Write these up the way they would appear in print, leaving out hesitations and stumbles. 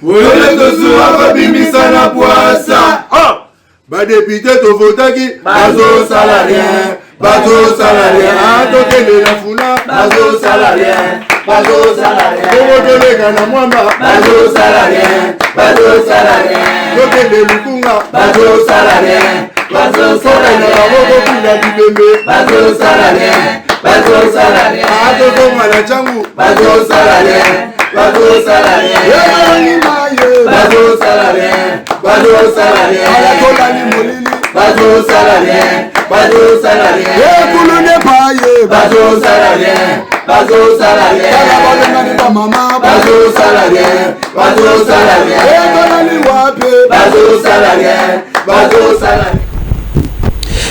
Olele tosura babimisa na poasa. Ba député to votaki bazo salarien. Bazo salarien. Tokende na funa bazo salarien. Bazo salarien. Tokotolega na mwamba bazo salarien. Bazo salarien. Tokende lukunga bazo salarien. Bazo salarien. Boko kula dibembe bazo salarien. Bazo salarien. Atoko mala changu bazo salarien. Bazo salarien. Bazo salarien. Bazo salarien. Alakolani molili bazo salarien. Bazo salarien. Kulune paye bazo salarien. Bazo salarien. Alabalengani ba mama bazo salarien. Bazo salarien. Ekolani wape bazo salarien. Bazo salarien.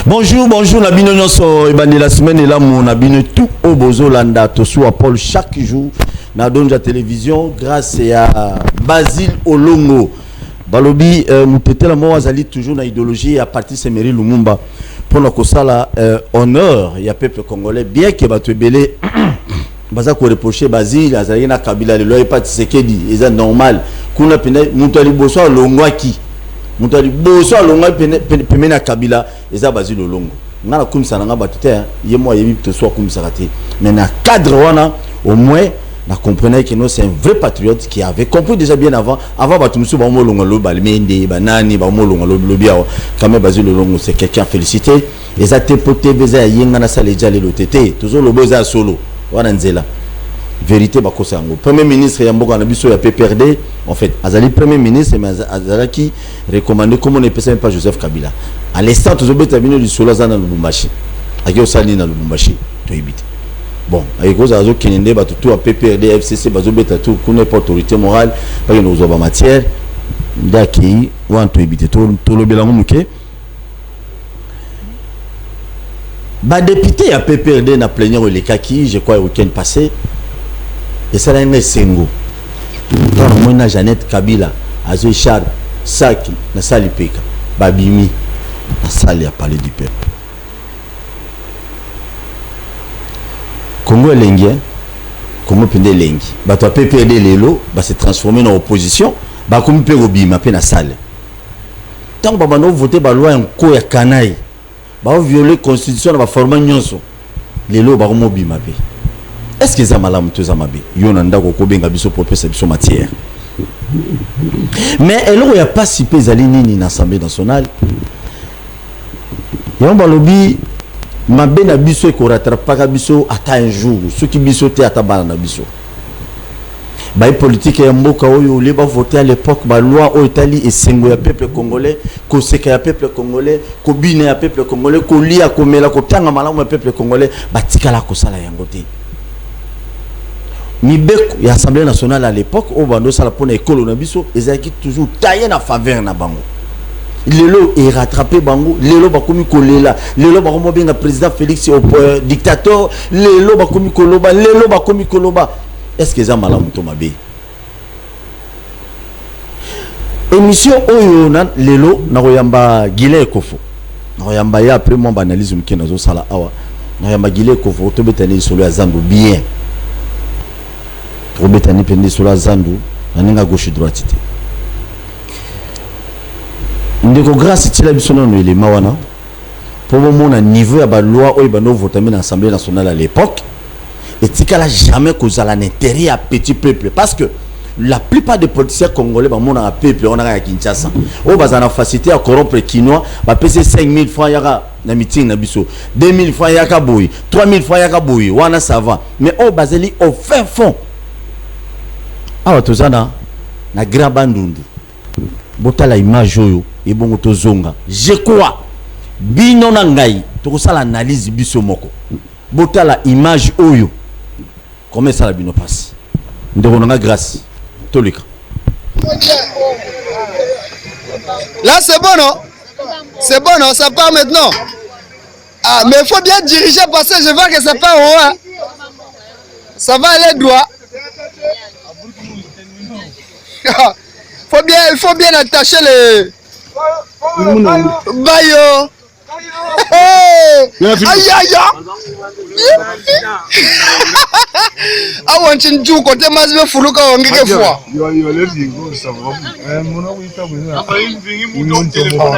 Bonjour, la bino nyonso ebandi la semaine et là mon abine tout au Bozolanda to soit Paul chaque jour na donja télévision grâce à Basile Olongo. Balobi mutetela mo azali toujours na idéologie à partir Semery Lumumba pour la kosala honneur ya peuple congolais bien que batu belé baza ko reprocher Basile azali na Kabila le loi pas Tshisekedi c'est normal kuna pene mutali boso longwaki mutali boso longa pene na Kabila eza Basile Olongo ngana kumisa nga batute yemo yebi to soit kumisa raté mais na cadre wana au moins na comprenait que nous c'est un vrai patriote qui avait compris déjà bien avant batumusu ba molonga lo balmende banani ba molonga lo biawa quand même Basile Olongo c'est quelqu'un félicité eza tepote beza yenga na sale jale lo tete toujours le boza solo wana nzela vérité bakosango premier ministre ya mboka na biso ya PPRD en fait azali premier ministre mais azalaki recommandé comme on ne peut pas Joseph Kabila à l'instant toujours beta bino du solo zana Lubumbashi akio sali na Lubumbashi to ibite bon avec cause azo kenende ba tout à PPRD FCC bazo beta tout kuna autorité morale pas que nous avons matière ndaki wan to ibite to lobela muke ba député à PPRD na plénière le kaki je crois au week-end passé et ça là un sengo dans le monde Jeannette Kabila azo char saki na sali peka babimi na sali a parler du peuple Congo lengi Congo pende lengi bato a PPRD lelo ba se transformer en opposition ba comme pe obima pe na sale tant ba bano voter ba loi en ko ya kanai ba violer constitution na ba former nyonso lelo ba ko obima pe est-ce que ça malamu to zamabe yona ndako ko benga biso pour pesa biso matière mais elle y a pas si peu zali nini na Assemblée nationale yomba lobi mabe na biso ko rattrapaka biso ata un jour ceux qui biso te ata bana na biso ba politique ya mboka oyo le ba voter à l'époque ba loi o Italie et sengo ya peuple congolais ko seka ya peuple congolais ko bina ya peuple congolais ko lia ko mela ko tanga malamu ya peuple congolais batikala ko sala yango te Mibeko ya Assemblée nationale à l'époque au bando sala pona école na biso ezaki toujours taillé na faveur na bango lelo est rattrapé bango lelo bakomi kolela lelo bakomo benga président Félix au dictateur lelo bakomi koloba lelo bakomi koloba est-ce que ça malamu to mabe émission oyo na lelo na koyamba Gile Kofo na koyamba ya après mon analyse mukena zo sala awa na koyamba Gile Kofo to betani solo ya Zandu bien Robetani pende sur la Zandu, na gauche droite. Ndeko grâce tila bisono no ele mawana. Pour le moment niveau ya ba loi oyo ba no votamé dans l'Assemblée nationale à l'époque et tika la jamais cause à l'intérêt à petit peuple parce que la plupart des politiciens congolais ba mona peuple on a à Kinshasa. O bazana facilité à corrompre Kinois, ba pc 5000 francs yaka na meeting na biso, 2000 francs yaka boy, 3000 francs yaka boy, wana ça va. Mais o bazeli au fin fond awa tozana na grand bandundu botala image oyo ebongo tozonga je crois bino na ngai tokosala analyse biso moko botala image oyo comment ça la bino passe ndeko na grâce tolika là c'est bon non ça part maintenant mais il faut bien diriger parce que je vois que ça part au haut ça va aller droit. Il faut bien attacher les bayo. Aïe aïe. Ah ouais, tu n'as côté mazbe fuluka ongeke fois.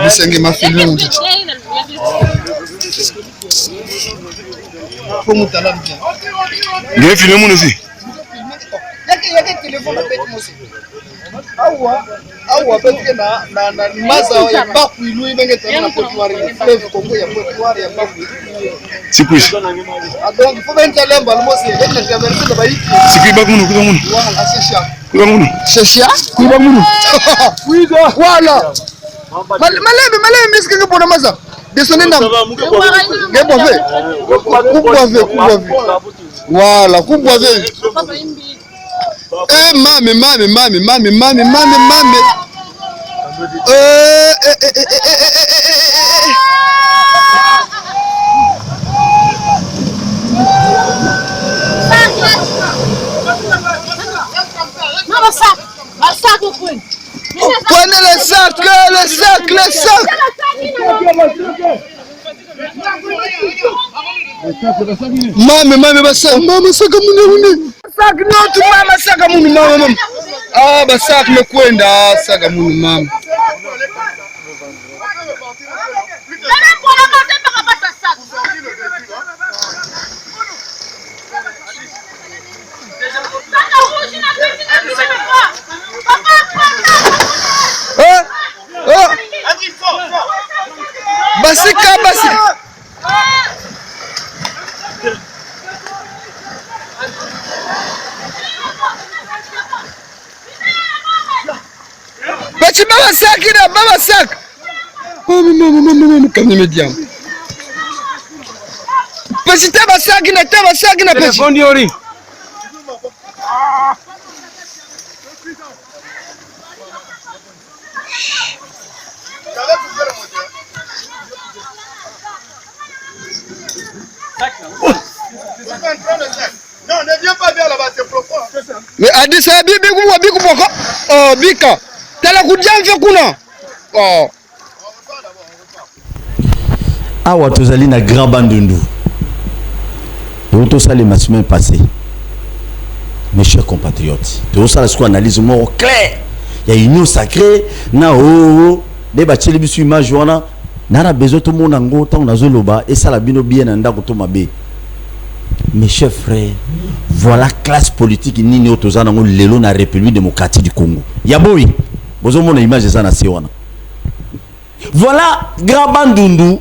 Bisengi mafilu. Como tá lá bien. Ngai filmer mon aussi. Yake téléphone na bête mosi. Awa betke na maza ya baku ilu ibenge tena na potuari fleuve Congo ya potuari ya baku. Sikuishi. Donc il faut bien lemba le mosi benge traverser de bayi. Sikui baku munu kuba munu. Voilà, c'est ça. Kuba munu. C'est ça. Kuba munu. Voilà. Malebe miski ke pona maza. Descendez na. Ngeboave. Kuboave. Voilà, kuboave. Mame. Prenez le sac. Mame, basaka mune. Sac notu mama, saka munu mama. Ah, basak mekwenda, saka munu mama. Basika. Bachi baba sak. Mama, kami mediam. Bachi taba sak na bachi. Téléphone diori. Non, ne viens pas vers là-bas, c'est profond. Mais adi sa bibi poko. Oh, bika. Tala kudiam fe kuna. Oh. Awa tozali na Grand Bandundu. Tout ça les semaine passée. Mes chers compatriotes, tout ça la analyse mort clair. Il y a une union sacrée na des bacheli bisu image wana na besoin tout monde ngo tant na zoloba et ça la bino bien nda ko to mabe. Mes chers frères, voilà classe politique nini otozana ngo lelo na République démocratique du Congo. Yaboyi, bozo mona image za na siwana. Voilà Grand Bandundu.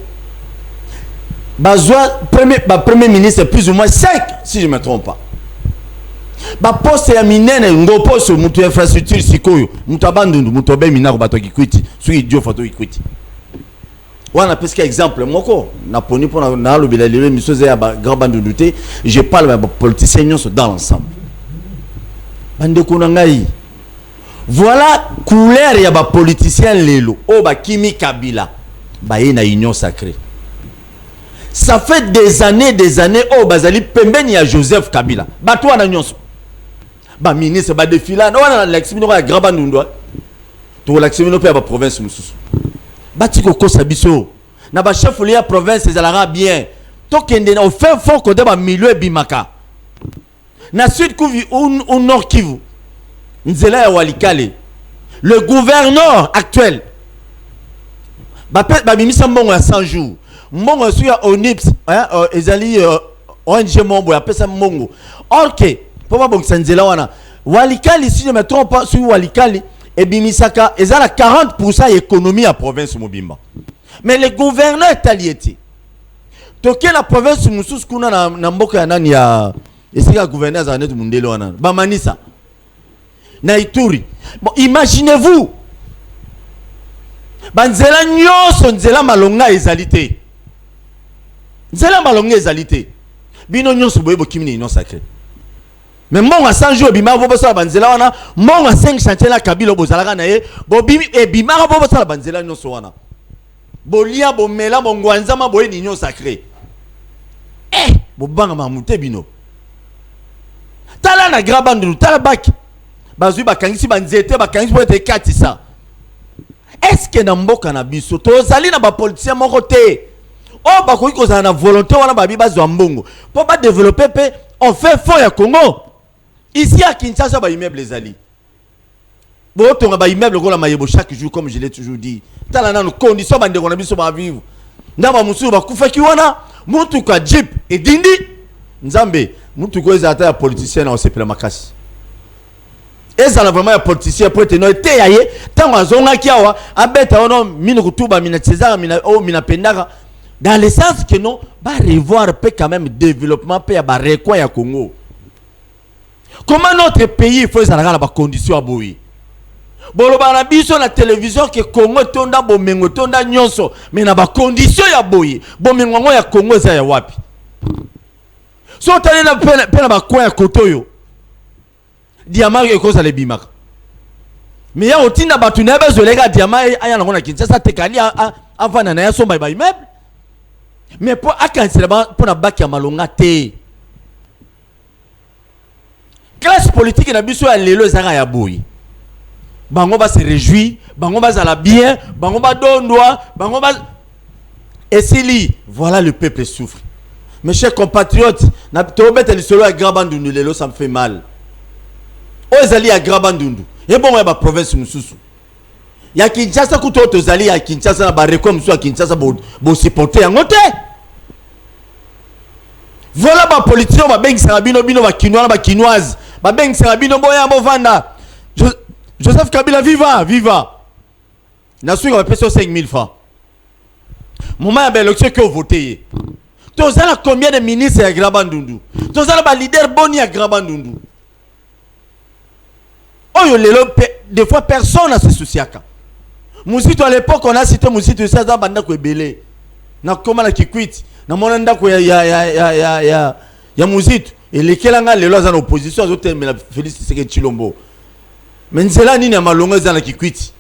Premier ministre plus ou moins 5 si je ne me trompe pas. Poste ya minene ngo poste mutu infrastructure sikoyo mutu abandundu mutu be minako bato kikwiti so idio foto kikwiti. Wana peska exemple moko na poni pona na lobela lelo misoze ya Grand Bandundu te, je parle de politiciens nyonso dans l'ensemble. Bande ko ngai. Voilà couleur ya ba politicien lelo o ba Kimi Kabila ba ye na union sacrée. Ça fait des années oh bazali pembeni ya Joseph Kabila bato wana nyonso ba ministre ba défila na wana l'exemple ya Grand Bandundu to l'exemple pe ba province mususu batiko kosa biso na ba chef ya province ezalaka bien to kende na fait fort ko de ba milieu bimaka na Sud Kivu au Nord Kivu nzela ya Walikale le gouverneur actuel ba mimisa mbongo ya 100 jours mbongo suya Onips ezali ONG mombo ya pesa mbongo ok pour bon nzela wana Walikali si je me trompe pas sur Walikali et bimisaka ezala 40% économie à province mobimba mais le gouverneur talieti toke la province mususu kuna na mboka ya nani ya esika gouverneur za netu mundele wana ba manisa na Ituri. Bon, imaginez-vous banzela nyoso nzela malonga ezalité. Nzela malonga ezalité. Bino nyoso boyebo kimini non sacré. Mais monga 100 jours bima bo bosa banzela wana, monga 5 chantier la Kabila bozalaka na ye, bo bimi e bima bo bosa banzela nyoso wana. Bolia bo mela bo ngwanzama boye ni non sacré. Bo banga mamute bino. Tala na Grand Bandundu, tala baki. Bazui bakangisi banzete bakangisi bo te katisa. Est-ce que na mboka na biso tozali na ba politicien moko te oh bakoki kozala na volonté wana babi bazwa mbongo po ba développer pe on fait fond ya Congo ici à Kinshasa ba immeuble ezali bo tonga ba immeuble ko la mayebo chaque jour comme je l'ai toujours dit tala na condition bande ko na biso ba vivre ndaba musu ba kufaki wana mutu ka jeep et dindi nzambe mutu ko ezata ya politicien na osepela makasi ezala vraiment ya politicien pour tenir te yaye tango azonga kiawa abeta ono mino kutuba mina César mina o mina pendaka dans le sens que non va revoir peut quand même développement peut ya ba recoin ya Congo. Comment notre pays faut ça na ba condition à boyi boloba na biso na télévision que Congo tonda bomengo tonda nyonso mais na ba condition ya boyi bomengo ya Congo za ya wapi so tali na pena ba coin ya kotoyo diamant et cause les bimaka mais ya otinda batu na bezolega diamant aya na ngona Kinshasa tekali avant na ya somba ba immeuble mais pour akantsela pour na baki ya malonga te classe politique na biso ya lelo ezaka ya boyi bango ba se réjouir bango ba zala bien bango ba dondwa bango ba esili voilà le peuple souffre mes chers compatriotes na tobeta lisolo ya Grabandundu lelo ça me fait mal ozali ya Grabandundu et bon ya ba province mususu ya Kinshasa kuto tozali ya Kinshasa na ba rekom mususu ya Kinshasa bo supporter yango te voilà ba politicien ba bengisa bino bino ba kinois ba kinoise ba bengisa bino boya bo vanda Joseph Kabila viva na suka ba peso 5000 francs moment ya élection que voter tozala combien de ministres ya Grabandundu tozala ba leader boni ya Grabandundu oyo lelo des fois personne n'a se souciaka Mousito à l'époque on a cité Mousito ça za banda ko ebele na koma na kikwiti na mona ndako ya Mousito et lekelanga lelo za na opposition azote mais la Félix Tshisekedi Tshilombo mais nzela nini ya malongo za na kikwiti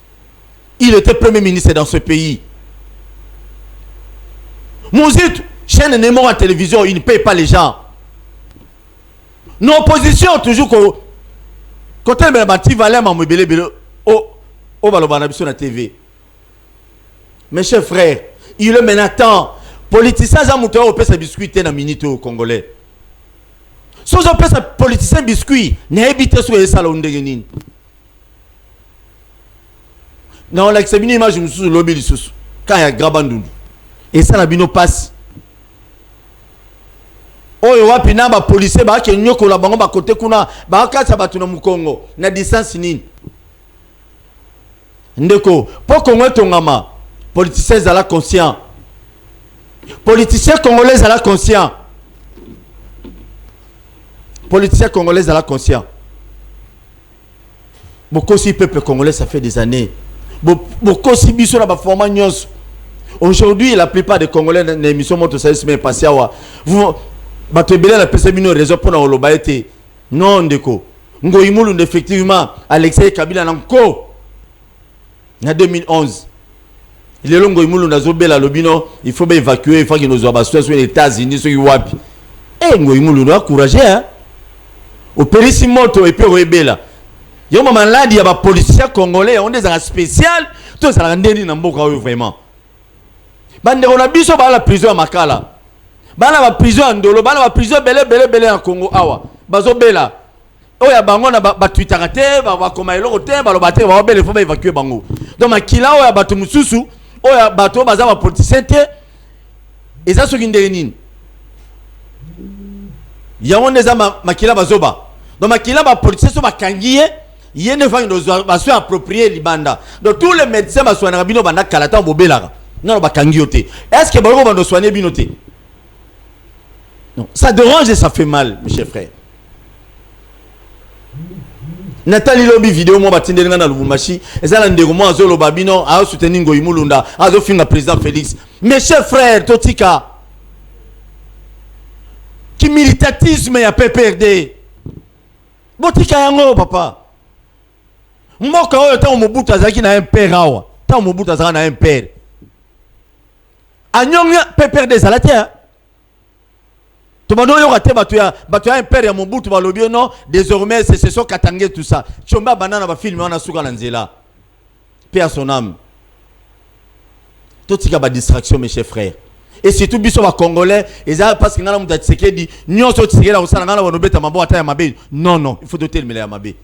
il était premier ministre dans ce pays Mousito chaîne numéro à télévision il ne paye pas les gens nos oppositions toujours quand elle m'a dit valeur m'a mobile au balobana biso na TV mes chers frères il est maintenant politicien za muto au pesa biscuit na minute au congolais so zo pesa politicien biscuit na ebité so esala ndenge nini na on l'accepte image mususu lobi lisusu quand ya Grabandundu et ça na bino passe oyo wapi na ba policier ba ke nyoko la bango ba kote kuna ba kasa batu na mukongo na distance nini ndeko po Congo tongama politicien zala conscient politicien congolais zala conscient politicien congolais zala conscient beaucoup si peuple congolais ça fait des années beaucoup si biso na ba forma nyos aujourd'hui la plupart des Congolais na émission moto service mais passé awa vous batebele la pesa bino raison pour na oloba ete non ndeko ngoyimulu effectivement Alexei Kabila nanko en 2011 lelo ngoyimulu nazobela lobino il faut évacuer il faut que nos ambassades soient aux États-Unis soki wapi ngoyimulu no encourager hein opérisi moto et puis rebela yo mama maladi ya ba policiers congolais on des agents spécial tout ça la ndeni na mboka oyo vraiment bande on a biso ba la prison à Makala bana ba prison à Ndolo bana ba prison belé en Congo awa bazo bela oya bango na ba Twitter te ba koma eloko te ba lo baté ba bele faut ba évacuer bango donc makila oya batu mususu oya bato baza ba politicien te eza soki ndenge nini yango ndeza makila bazoba donc makila ba politicien so bakangiye yene fa ndo ba so approprier libanda donc tous les médecins ba soana bino banda kalata bobelaka non bakangiyo te est-ce que balo bando soigner bino te non ça dérange et ça fait mal mes chers frères Nathalie Lobi vidéo mo batindelinga na Lubumbashi ezala ndeko mo azolo babino a soutenir Ngoyimulunda azo finga président Félix mes chers frères totika qui militatisme ya PPRD botika yango papa mboka oyo ta Mobutu azaki na un père awa ta Mobutu azaka na un père anyonga PPRD zalatia tout le monde a battu un père et mon bout, non, désormais c'est ce Katangé tout ça. Chomba banana va filmer on a souga lanzela. Paix à son âme. Tout ce qui a distraction mes chers frères. Et surtout biso ba congolais, ezala parce que ngana muta Tshisekedi, nyonso Tshisekedi la osala ngana wanobeta mabo ata ya mabe. Non, il faut doter le mele ya mabe.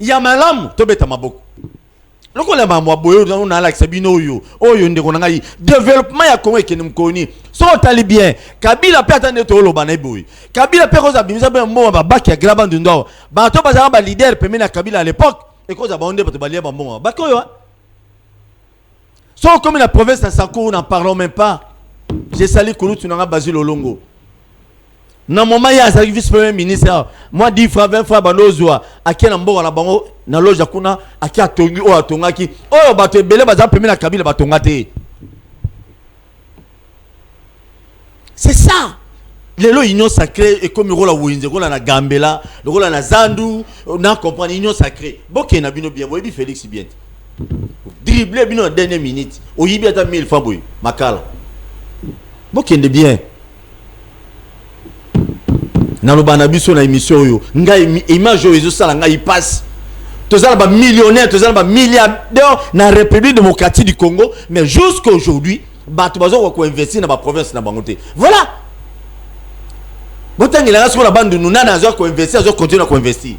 Ya malamu to beta maboko. Loko la mamwa boyo na ala sabino oyo ndeko ngai développement ya Congo ekene mkoni. So tali bien, Kabila pe atande to lo bana boy. Kabila pe koza bimisa be mbo ba baki ya graba ndundo. Ba to bazanga ba leader pe na Kabila à l'époque et koza ba onde ba to balia ba mbo. Ba koyo. So comme la province de Sakou, n'en parlons même pas. J'ai sali Koulou, tu n'as Basile Olongo. Na moment il y a un vice-premier ministre. Moi 10 francs 20 francs banozwa akia na mboka na bango na loja kuna akia tongi o atongaki. Oh bato ebele baza pemé na Kabila batongate. C'est ça. Lelo union sacrée et comme rola winze rola na Gambela, rola na Zandu, na comprendre union sacrée. Boké na bino bien, boyebi Félix bien. Dribbler bino en dernière minute. Oyibi ata 1000 francs boy. Makala. Boké de bien. Na lo bana biso na émission yo ngai image yo ezo sala ngai passe tozala ba millionnaire tozala ba milliardaire na République démocratique du Congo mais jusqu'à aujourd'hui bato bazo ko investir na ba province na bangote voilà botangela ngaso la bande nous na zo ko investir zo continuer ko investir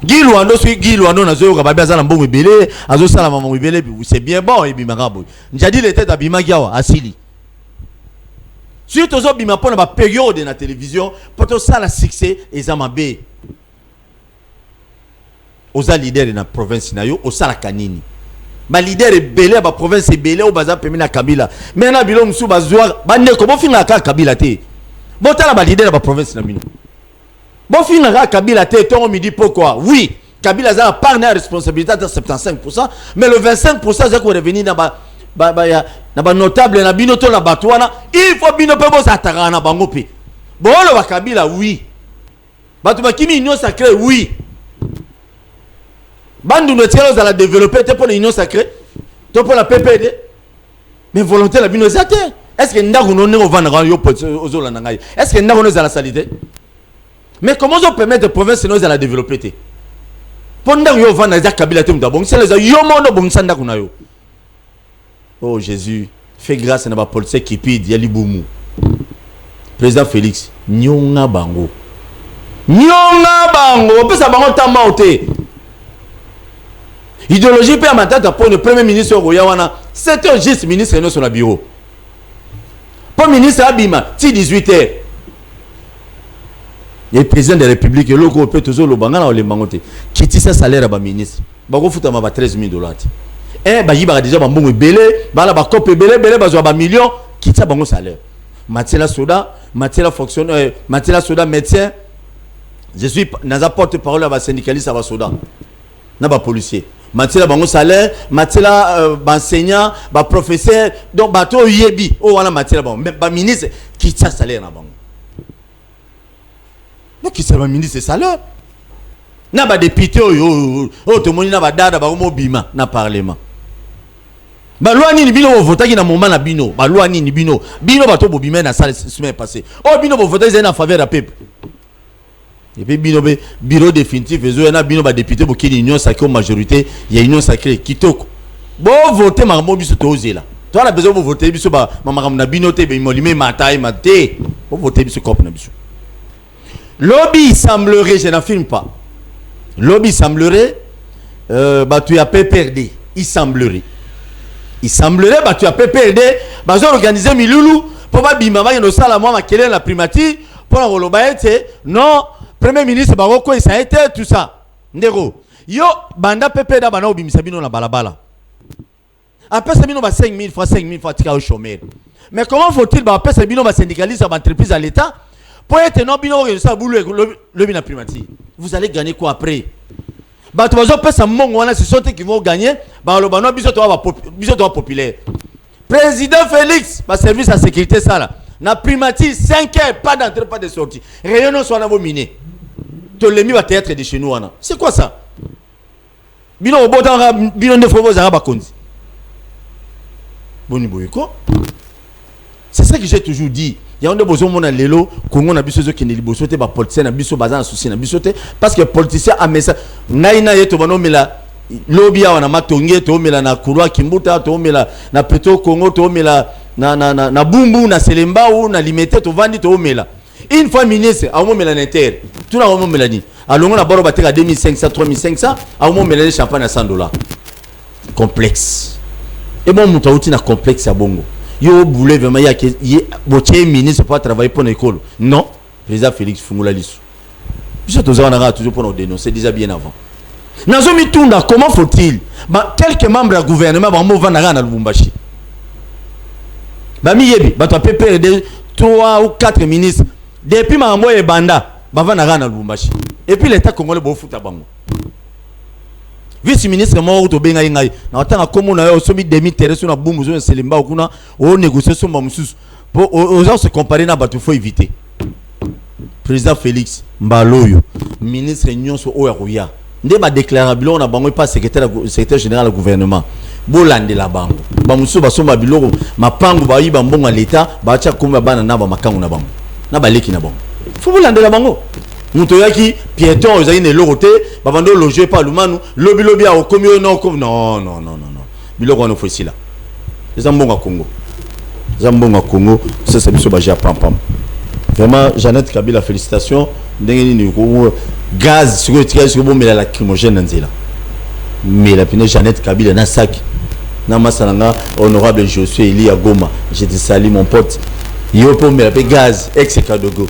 Guilwando na zo ka ba bazala mbongo ebele azo sala mbongo ebele c'est bien bon et bimagabo njadi les têtes abimagiawa asili. Surtout aux bima pour la période de la télévision, pour tout ça le succès et zamabé. Aux leaders de la province nayo, aux la kanini. Ma leader est belé, ma province est belé, au bazar permis na Kabila. Mais na bilo msou bazouar, bande comment fin la Kabila te. Bon t'as la leader de la province na mino. Bon fin la Kabila te, ton me dit pourquoi? Oui, Kabila a part de responsabilité de 75%, mais le 25% c'est qu'on revenir dans na ba notable na bino to na batwana il faut bino pe bosa ataka na bango pe bolo ba Kabila oui batu ba kimi union sacrée oui bandu no tielo za la développer te pour l'union sacrée to pour la PPD mais volonté la bino zate est-ce que ndako no ne vendre yo ozola na ngai est-ce que ndako no za la salité mais comment on permettre de province no za la développer te pour ndako yo vendre za Kabila te mdabong c'est les yo mono bon sanda kuna yo. Oh Jésus, fais grâce à notre policier qui pide Yali Boumou. Président Félix, Nyonga Bango. Nyonga Bango, peut ça bango tamaoté. Idéologie peut amateur pour le premier ministre Royawana, c'est un juste ministre et sur le bureau. Pour le ministre Abima, si 18h. Le président de la République, le gros peut toujours le bangana ou le bangoté. Qui tisse sa salaire à ba ministre. Bango fout à ma 13 000 $. Eh bah il va déjà ba mbongo belé ba la ba copé belé ba zo ba million qui ça bango salaire Matela Soda Matela fonctionnaire Matela Soda médecin je suis dans la porte-parole à ba syndicaliste à ba Soda na ba policier Matela bango salaire Matela ba enseignant ba professeur donc ba to yebi oh wana Matela bango mais ba ministre qui ça salaire na bango donc qui ça ba ministre salaire na ba député oh to moni na ba dada ba mo bima na parlement. Balwa ni bino votaki na moment na bino balwa ni bino bato bobima na salle semaine passée oh bino votaki en faveur de peuple et puis bino bureau définitif ezo na bino ba député bo kini union sacrée majorité il y a union sacrée kitoko bo voter marmo biso tozela to ala besoin bo voter biso ba mamakam na bino te be molime matai maté bo voter biso cop na biso lobby semblerait je n'affirme pas lobby semblerait tu as PPRD il semblerait tu as PPRD bazo organiser milulu pour ba bima ba no sala moi makele la primature pour la rolobaete non premier ministre baroko ça a été tout ça ndero yo banda PPRD bana obimisa bino na balabala après ça bino ba 5 000 francs tika au chômeur mais comment faut-il ba après ça bino ba syndicaliste ba entreprise à l'état pour être non bino ça boulou le bina primature vous allez gagner quoi après? Bah tu vas faire mongo wana c'est ceux qui vont gagner bah le bano biso to populaire président Félix ba service à sécurité ça là na primature 5 heures pas d'entrée pas de sortie réunion soit na vos minés to lemi va théâtre de chez nous wana c'est quoi ça bino obota bino ne faut pas ba konzi boni boyko c'est ça que j'ai toujours dit. Il y a un besoin mon lelo Congo na biso zo kende liboso te ba politicien na biso bazana souci na biso te parce que politicien a message naina yeto bano mela lobby ya wana matonge to mela na Kurwa Kimbuta to mela na Petro Congo to mela na bumbu na selemba ou na limité to vandi to omela. Une fois ministre a omela na terre. Tout na omela ni. Alongo na baro bateka 2500 3500 a omela champagne à $100. Complexe. Et bon moutouti na complexe à bongo. Yo boulé vraiment ya que botier ministre pas travailler pour l'école. Non, président Félix Fungula Lisu. Puis tous on a toujours pour nous dénoncer déjà bien avant. Nazomi Tunda, comment faut-il? Quelques membres du gouvernement vont venir à Lubumbashi. Bami yebi, bato PPR de 3 ou 4 ministres depuis Mambo et Banda, va venir à Lubumbashi. Et puis l'État congolais va foutre à Bango. Vice-ministre mort to benga ngai na otanga komo na yo somi demi terre sur na bumbu zo selimba okuna o négocier so mamususu pour aux gens se comparer na bato faut éviter. Président Félix Mbaloyo, ministre nyonso o ya nde ba déclarer biloko na bango pas secrétaire général du gouvernement bolande la bango ba musu ba somba biloko mapango ba yiba mbongo l'état ba tia komba bana na ba makango na bango na ba leki na bango faut bolande la bango muto yaki piéton ozali ne loroté ba bando loger pas lumanu lobi a okomi non biloko no fosi là zambonga Congo ça c'est biso ba ja pam pam. Vraiment, Jeannette Kabila, félicitations. Gaz, sur la lacrymogène, mais la pine Jeannette Kabila, na sac. Namasalanga, honorable Josué Eli Agoma. Je te salue, mon pote. Yopo, mais la gaz, ex-Kadogo.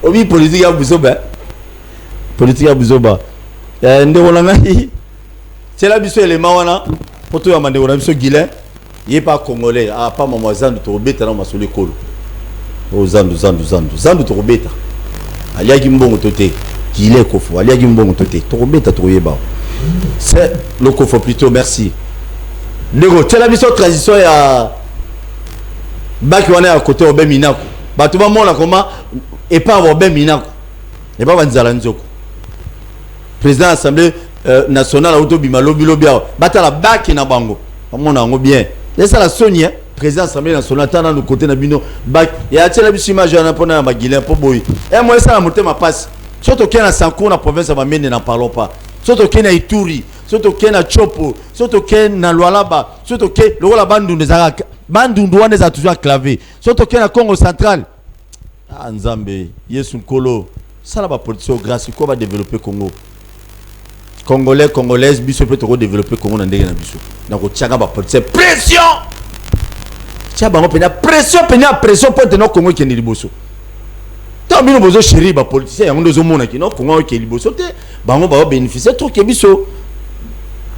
Obi, politique à Bouzoba. Politique à Bouzoba. C'est la biso élément, pour tout le monde, on a biso Guilain. Il n'est pas congolais, pas maman Zandu Torobeta dans ma sole colo. Oh Zandu Torobeta. Alia Gimbongo Toté, qui est Kofo, Alia Gimbongo Toté, Torobeta Troyeba. C'est le Kofo plutôt, merci. Nego, tu as la mission de transition à Bakiwane à côté au Ben Minako. Batouba Mona comment et pas au Ben Minako. Et pas Vanzalanzoko. Président de l'Assemblée nationale à Autobimalo Bilobia. Batala Baki na Bango. Mon ango bien. Et ça la Sonia, président de l'Assemblée nationale, dans le côté de Bino, il y a un peu d'image à la Maguilin pour Boy. Et moi, ça a monté ma passe. Surtout qu'il y a un Sanko, la province, n'en parlons pas. Surtout qu'il y a Ituri, surtout qu'il y a Chopo, surtout qu'il y a Lualaba, surtout qu'il y a la Bandouane des a toujours clavé. Surtout qu'il y a Congo central. Ah, Nzambe, Yesu Kolo. Ça, la politique, grâce, quoi va développer Congo? Congolais, Congolaises, biso peut trop développer Congo dans des biso. Donc tiaga ba politique pression. Tiaga ba pression pour tenir Congo qui est liboso. Tant bino bozo chéri ba politicien yango ndozo mona ki no Congo qui est liboso te bango ba bénéficier trop ke biso.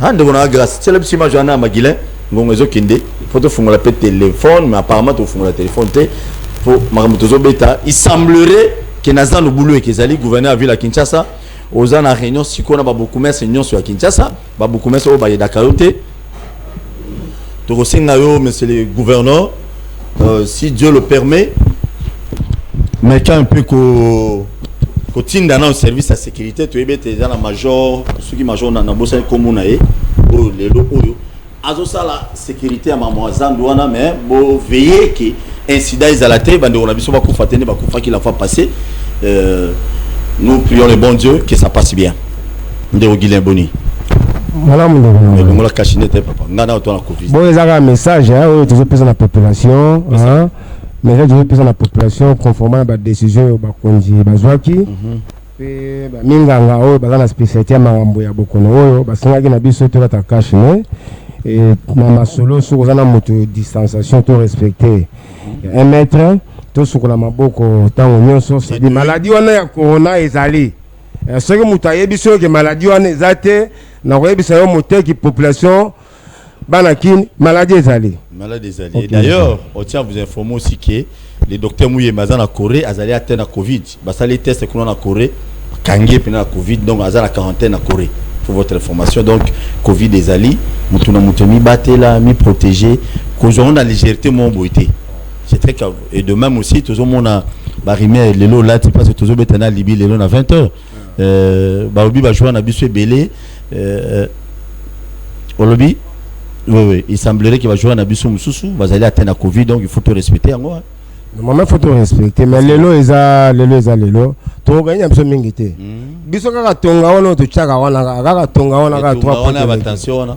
Hande bona grâce. C'est le petit majana Maguilin, ngongo zo kinde. Faut te fongola pe téléphone mais apparemment to fongola téléphone te pour maramotozo beta. Il semblerait que Nazan le boulot et que Zali gouverneur à ville à Kinshasa. Aux en réunion si on a beaucoup de réunions sur Kinshasa, beaucoup de au Baye Dakarote. Monsieur le gouverneur, si Dieu le permet, mais quand un peu qu'au dans un service à sécurité, tu es dans la major, ceux qui major dans la bosse commune les locaux. Azo ça la sécurité à maman Zandouana mais bon veiller que incident is à la tête, bande on a besoin de fatene, ba qui la fois passer. Nous prions le bon Dieu que ça passe bien. Ndero Guilain Boni. Voilà mon Dieu. On l'a caché papa. Ngana auto la Covid. Bon, il y a un message hein, toujours présent dans la population, hein. Mais là toujours présent dans la population conformément à la décision ba konzi bazwaki. Et ba minganga o ba na spécialité makambo ya bokono oyo ba singaki na biso to ta cache ne. Et mama solo sur na moto distanciation to respecter. 1 mètre. Tout ce qu'on a maboko tant nyonso c'est des maladies on a corona ezali ce que mutaye biso que maladie on ezate na ko yebisa yo moteur qui population banakin maladie ezali okay. D'ailleurs on tient à vous informer aussi que les docteurs Mouye Mazana Corée azali atteint à Covid basa les tests qu'on a Corée kangé pena Covid donc azala quarantaine à Corée pour votre information donc Covid ezali mutuna mutemi batela mi protéger qu'on a légèreté mon boité. C'est très calme. Et de même aussi, tout le monde a barimé les lots là, tu passes tout le monde à Libye, les lots à 20h. Barobi va jouer à Bissou et Belé. Olobi, oui, il semblerait qu'il va jouer à Bissou Moussou, va aller atteindre la Covid, donc il faut te respecter. Normalement, il faut te respecter, mais les lots, les lots. Tu as gagné un peu de mingité. Bissou Kaka Tonga, on a tout Tchaka, on a Tonga, on a 3 points. Attention,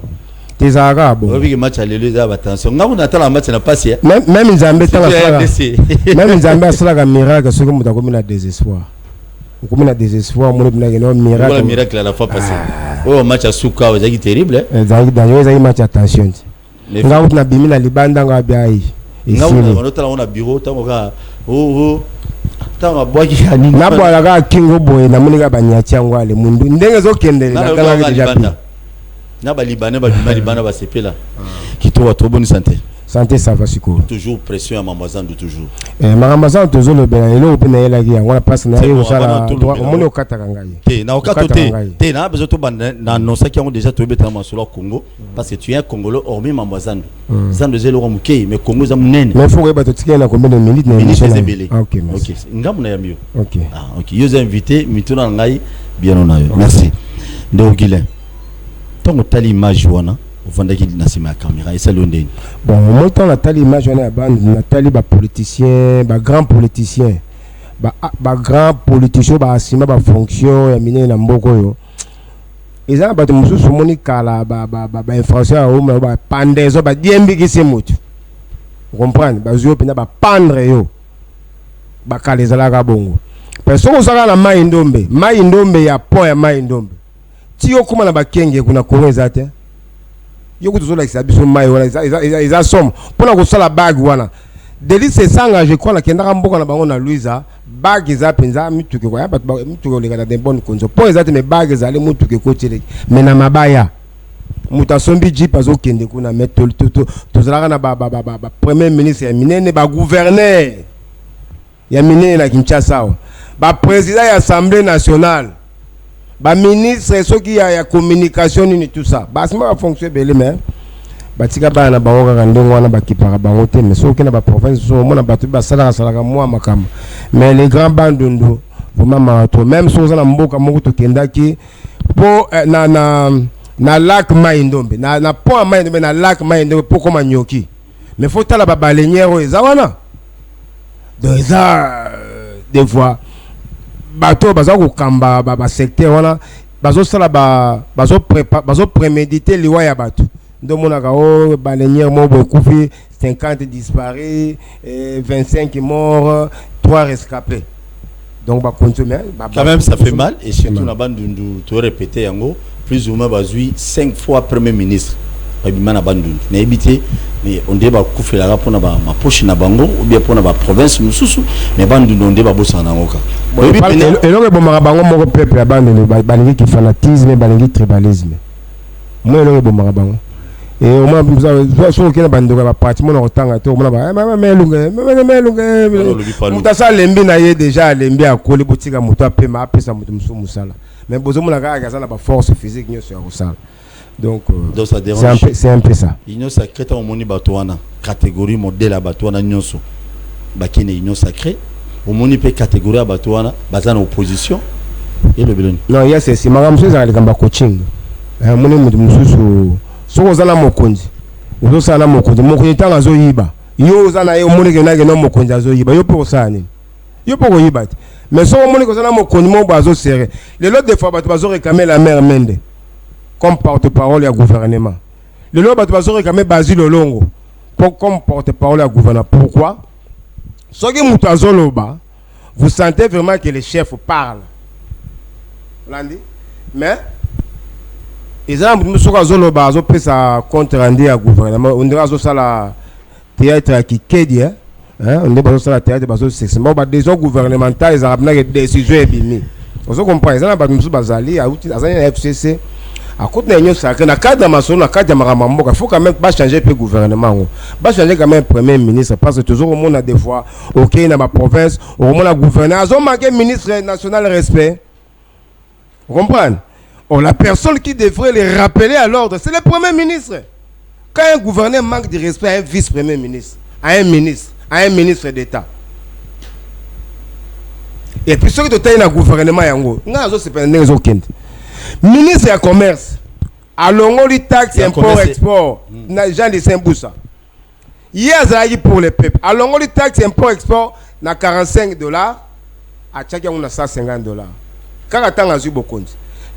tes arabes oui match à l'élu da attention ngamu na tala match na passé même Nzambe tala même Nzambe asala ka miracle ce que muta komi na désespoir komi na désespoir mon bina no miracle le miracle à la fois passé oh match à Souka c'est terrible ezaki dans les match attention ngamu na bimi na libanda ngabia yi ngamu na tala on a bureau tango ka na bwala ka kingo boye na munika banyati yango ale mundu ndenge zo kendele na kala déjà na ba libanais ba libana ba sepela qui toi trop bonne santé ça va siko toujours pression à mamazan de toujours mamazan toujours le bela elo pe na yela ki yango na passe na yo sala omoni okata kangai te na okato te na bezo to banda na annoncer qui ont déjà to beta masolo Congo parce que tu es un Congolais hormis mamazan zando zelo ko mukei mais Congo za munene mais faut que ba to tikela na combien de minutes na émission OK OK ngamu na yamio OK OK yo invité mituna ngai bien on a merci donc Guilain tant que tali image wana ovandaki na sima ya caméra et ça l'ondeni bon moi tant la tali image wana bande na tali ba politicien ba grand politicien ba grand politicien ba sima ba fonction ya mine na mboko yo eza ba to mususu moni kala ba infraction o ba pandezo ba diembi ki se motu comprendre ba zo pena ba pendre yo ba kalezala ka bongo personne osaka na mai ndombe ya pont ya mai ndombe ti yo kuma na bakenge kuna Congo ezate yo kutozola kisabiso mai wana isa somme pona ko sala bag wana Delice sanga je crois la kenda mboka na bango na Louisa bag eza penza mituke ko ya bat mituke oleka de bonne konzo po ezate me bag ezali mutuke ko tele me na mabaya mutasombi jipa zo kende kuna metol to zalaka na ba premier ministre ya minene ba gouverneur ya minene na Kinshasa ba président ya assemblée nationale ba ministre soki ya communication ni tout ça basima ba fonction belé mais batika bana baoka kandongo wana bakipaka bango te mais soki na ba province so mona batu ba salaka moi makama mais les grands bandondo vraiment marato même so za na mboka moko to kendaki po na lac Mai-Ndombe na pont Mai-Ndombe na lac Mai-Ndombe po koma nyoki mais faut tala ba baleinière eza wana donc ça des fois bato baza ko kamba ba secteur wana bazo sala bazo préméditer liwa ya bato ndo monaka o baleinière mo bokufi 50 disparus 25 morts 3 rescapés donc ba consommer quand même ça fait mal et surtout na bandundu to répéter yango plus ou moins bazui 5 fois premier ministre babimana bandundu na ebité mais on débat kufela ra pona ba mapoche na bango ou bien pona ba province mususu mais bandundu on débat bossa na ngoka eloko bomaka bango moko peuple ya bandundu balingi ki fanatisme balingi tribalisme moi eloko bomaka bango et au moins so okena bandundu ba parti mona otanga to mona ba melunga mutasa lembi na ye déjà lembi akoli botika muto apema apesa muto musu musala mais bozo mona ka za na ba force physique nyoso ya kosala donc ça dérange c'est un peu ça union sacrée ta omoni batoana catégorie modèle batoana nyonso bakine union sacrée omoni pe catégorie ya batoana bazana opposition et le biloni non yes c'est magamso za likamba coaching moni mutu mususu soko zala mokonzi uzo sana mokonzi tanga zo yiba yo zana yo moni ke na mokonzi azo yiba yo po sani yo po yiba mais soko moni ko zana mokonzi mo bazo serré les autres des fois bazo réclamer la mère Mende comme porte-parole du gouvernement. Le lot de bazo réclamer Basile Olongo comme porte-parole du gouvernement. Pourquoi? Ce qui Moutazoloba, vous sentez vraiment que les chefs parlent. Mais ils ont Moutazoloba, ils ont pris sa compte rendu au gouvernement. On dirait que ça la théâtre qui kédie, on dirait que ça la théâtre bazo c'est bon bah des gouvernementaux ils ont pris des décisions et bimi. On se comprend, ils ont pas de bazali à outil, à FCC. À côté de l'Union sacrée, dans le cadre de Mason, dans le cadre de Maramambo, il faut quand même pas changer le gouvernement. Pas changer quand même le premier ministre. Parce que toujours au monde a des fois, ok, dans ma province, au monde a gouverné. Ils ont manqué ministre national respect. Vous comprenez? Or, la personne qui devrait les rappeler à l'ordre, c'est le premier ministre. Quand un gouverneur manque de respect à un vice-premier ministre, à un ministre d'État. Et puis ceux qui ont un gouvernement, c'est pas un aucun. Ministre du commerce, allons les taxes import-export, Jean de Saint-Boussa. Hier, ça pour les peuples. Allons les taxes import-export, na $45, à chacun on a $150. Quand on a eu beaucoup,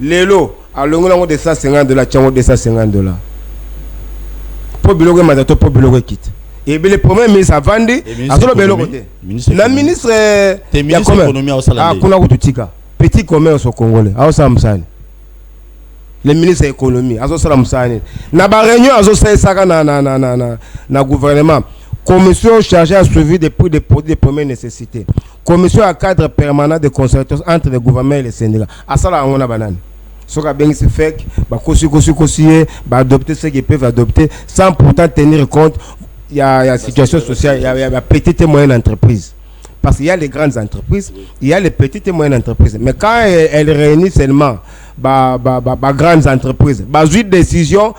les lots, allons de $150, chacun de $150. pour biloko matato pour biloko quitte et le premier ministre a vendu à tout le bélo côté la ministre de l'économie au salaire kuna kututika petit commerce au Congolais au Samsani le ministre de l'économie azo sala musani na ba réunion azo saka na gouvernement commission chargée à suivi des prix des produits de première nécessité commission à cadre permanent de concertation entre le gouvernement et les syndicats asala ngona banane soka bengi se fait ba kosi ba adopter ce qu'ils peuvent adopter sans pourtant tenir compte il y a situation sociale il y a petites et moyennes entreprises parce qu'il y a les grandes entreprises il y a les petites et moyennes entreprises mais quand elles réunissent seulement grandes entreprises une décision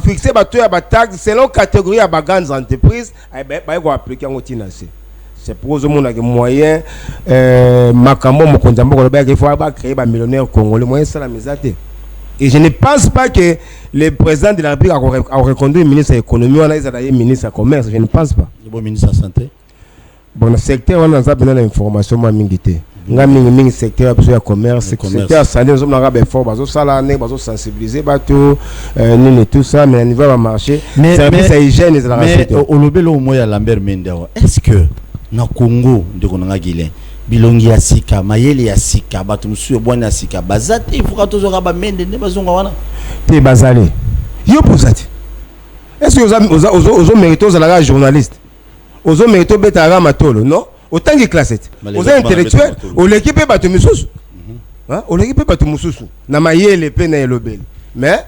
fixer ba taxe selon catégorie à grandes entreprises ba ko appliquer en tinacé c'est pour eux que moyen makambo mokonza mboko ba il faut créer ba millionnaire congolais moyen ça la misate. Et je ne pense pas que le président de la République a reconduit le ministre de l'économie ou le ministre du commerce. Je ne pense pas. Le ministre de la santé. Bon, le secteur, on a besoin d'informations. On a besoin secteur de commerce. Le secteur de santé, on a besoin de sensibiliser tout ça, mais au niveau du marché, le service à hygiène et de la mais au lobelo au moyen Lambert Mendao, est-ce que na Congo de Konanga Guilin bilongi ya sika mayele ya sika bato musu bwana sika bazate ifuka tozora ba mende ne bazonga wana te bazali yo posati est-ce que ozo mérito za la journaliste ozo mérito beta matolo non autant que classette ozo intellectuel o l'équipe bato mususu hein o l'équipe bato mususu na mayele pe na elobeli mais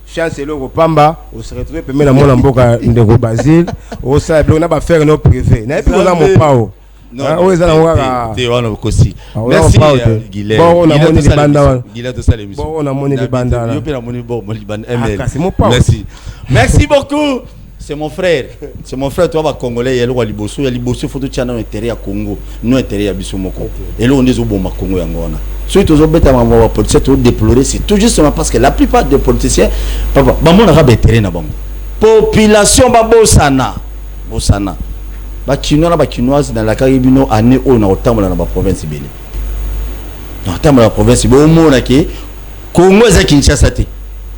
chance le pamba o se retrouver pe na mona mboka ndeko Basile o sa na ba faire no privé na epi na mo pao. Non, merci Guilherme. Bon, on a monné les bandes. Bon, on a monné les bandes. Merci beaucoup. C'est mon frère. C'est mon frère, toi, Congolais. Il y a le Liboso. Il y a Liboso, photo de Tchana, intérêt à Congo. Nous, intérêt à Bissomoko. Et là, on est au bon Congo. Ceux qui ont été en politique, déplorer, c'est tout justement parce que la plupart des politiciens, papa, on a intérêt à population, Bosana. Bosana. Chinois dans la Caribino année où on a autant dans la province belé. Autant dans la province belé au monde qui Congo est Kinshasa té.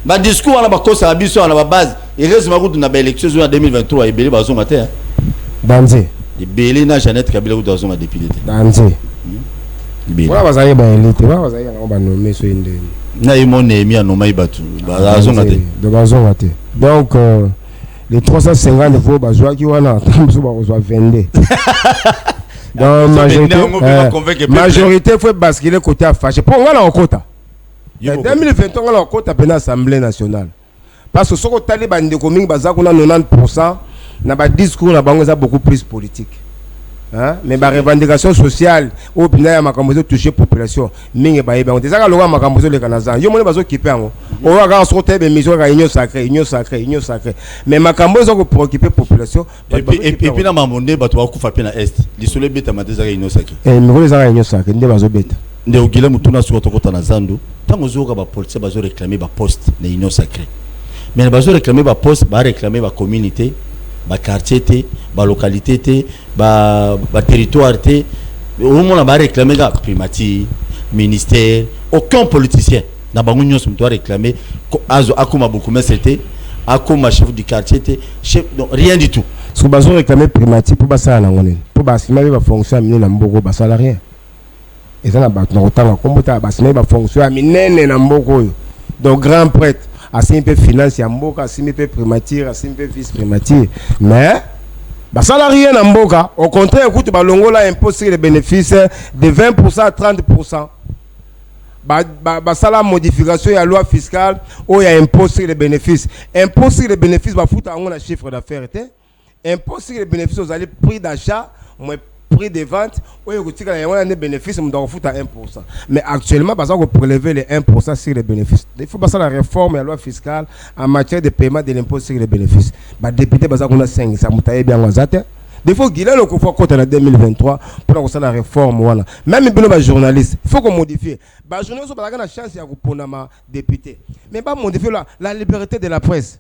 Ba discours on a ba kosa biso on a ba base et reste ma route na ba élection en 2023 et belé ba zonga té. Danze. Et belé na Jeannette Kabila ou dans zonga député. Danze. Voilà bazali ba élite, voilà bazali on ba nommer so inde. Na yimo nemi anomai batu ba zonga té. De ba zonga té. Donc les 350 euros, qui wana besoin vendre. Dans majorité, il faut basculer côté fâché. Pour moi, on a quota. En 2020, on a un quota à l'Assemblée nationale. Parce que ce que les Taliban de communes, 90%, n'a pas discours, n'a pas beaucoup plus politique. Hein? Mais la revendication sociale, au final, ma campagne toucher population. Mingi ba eba. On dit ça que l'on ma campagne le Canada. Yo mo bazo kiper ngo. On va quand sortir des missions réunion sacrée. Mais ma campagne zo préoccuper population. Et puis na mamonde ba to akufa pe na est. Lisole beta ma des réunion sacrée. Mais les réunion sacrée ndé bazo beta. Ndé ogila mutuna so to kota na zando. Tango zo ka ba police bazo réclamer ba poste na union sacrée. Mais bazo réclamer ba poste, ba réclamer ba communauté. Ba quartier té, ba localité té, ba territoire té, au moment là réclamer ga primatie, ministère, aucun politicien na bango nyonso doit réclamer akoma beaucoup mais c'était akoma chef du quartier té, chef non rien du tout. Sous bazo réclamer primatie pour basa na ngone. Pour basima ba fonction amine na mboko ba salarié. Et ça na ba na otanga kombota basima ba fonction amine na mboko yo. Donc grand prêtre assez un peu finance ya mboka, assez un peu primature, assez un peu vice primature. Mais bah salarié na mboka, au contraire écoute ba longola impôt sur les bénéfices de 20% à 30%. Bah ça la modification ya loi fiscale où il y a impôt sur les bénéfices. Impôt sur les bénéfices bah foutre en un chiffre d'affaires était. Impôt sur les bénéfices vous allez prix d'achat, moins prix de vente, où il y a des bénéfices, on doit foutre à 1%. Mais actuellement, parce qu'on peut prélever les 1% sur les bénéfices. Il faut passer la réforme et la loi fiscale en matière de paiement de l'impôt sur les bénéfices. Le député, parce qu'on a 5, ça m'a bien wazate. Il faut qu'il ait le coup en 2023 pour faire la réforme. Voilà. Même les journalistes, il faut qu'on modifie. Les journalistes ont la chance de répondre à député. Mais pas modifier la liberté de la presse.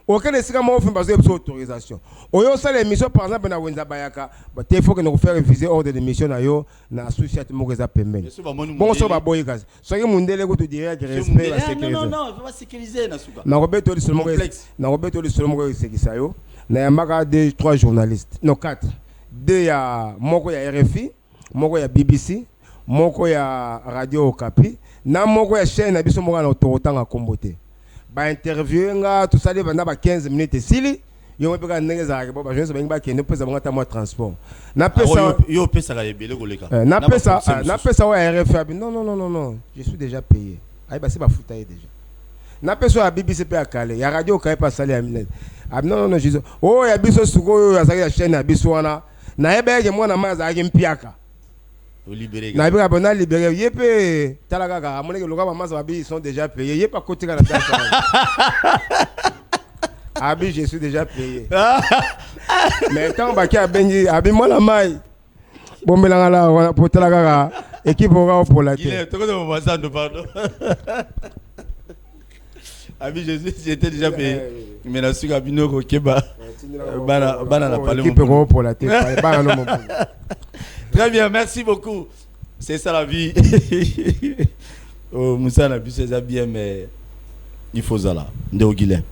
aucun esika mo fin basé sur autorisation oyo ça l'émission par exemple na wenza bayaka il faut que nous faire réviser ordre de mission na yo na associate mo keza pembeni bon so ba boy gaz so que mundele ko te dirait que respect la sécurité non va sécuriser na suka na robeto seulement na robeto seulement ko sécurité yo na yamaka 3 journalistes non 4 2 ya moko ya RFI moko ya BBC moko ya Radio Okapi na moko ya chaîne na biso moko na ototanga kombote ba interview nga tout ça banda ba 15 minutes sili yo pe ka ndenge za ba jeune ba ngba kende pesa ngata mo transport na pesa yo pesa ka ebele koleka na pesa wa RFI non je suis déjà payé ay ba c'est ba futa déjà na pesa ya BBC pe akale ya Radio Okapi pas sali ya non je oh ya biso suko ya sa ya chaîne ya biso wana na ebeke mwana maza ake mpiaka na bika bona libéré yepé talaka amone ke loka mama zabi ils sont déjà payés yepa côté kana tata abi je suis déjà payé mais tant baki abengi abi mona mai bombelanga la wana potalaka équipe oka pour la tête il est toko de Mazando pardon abi j'étais déjà payé mais la suka binoko keba bana la parler équipe oka pour la tête bana no. Très bien, merci beaucoup. C'est ça la vie. Oh, Moussa n'a plus ses habits, mais il faut ça là. Ndeo Guilin.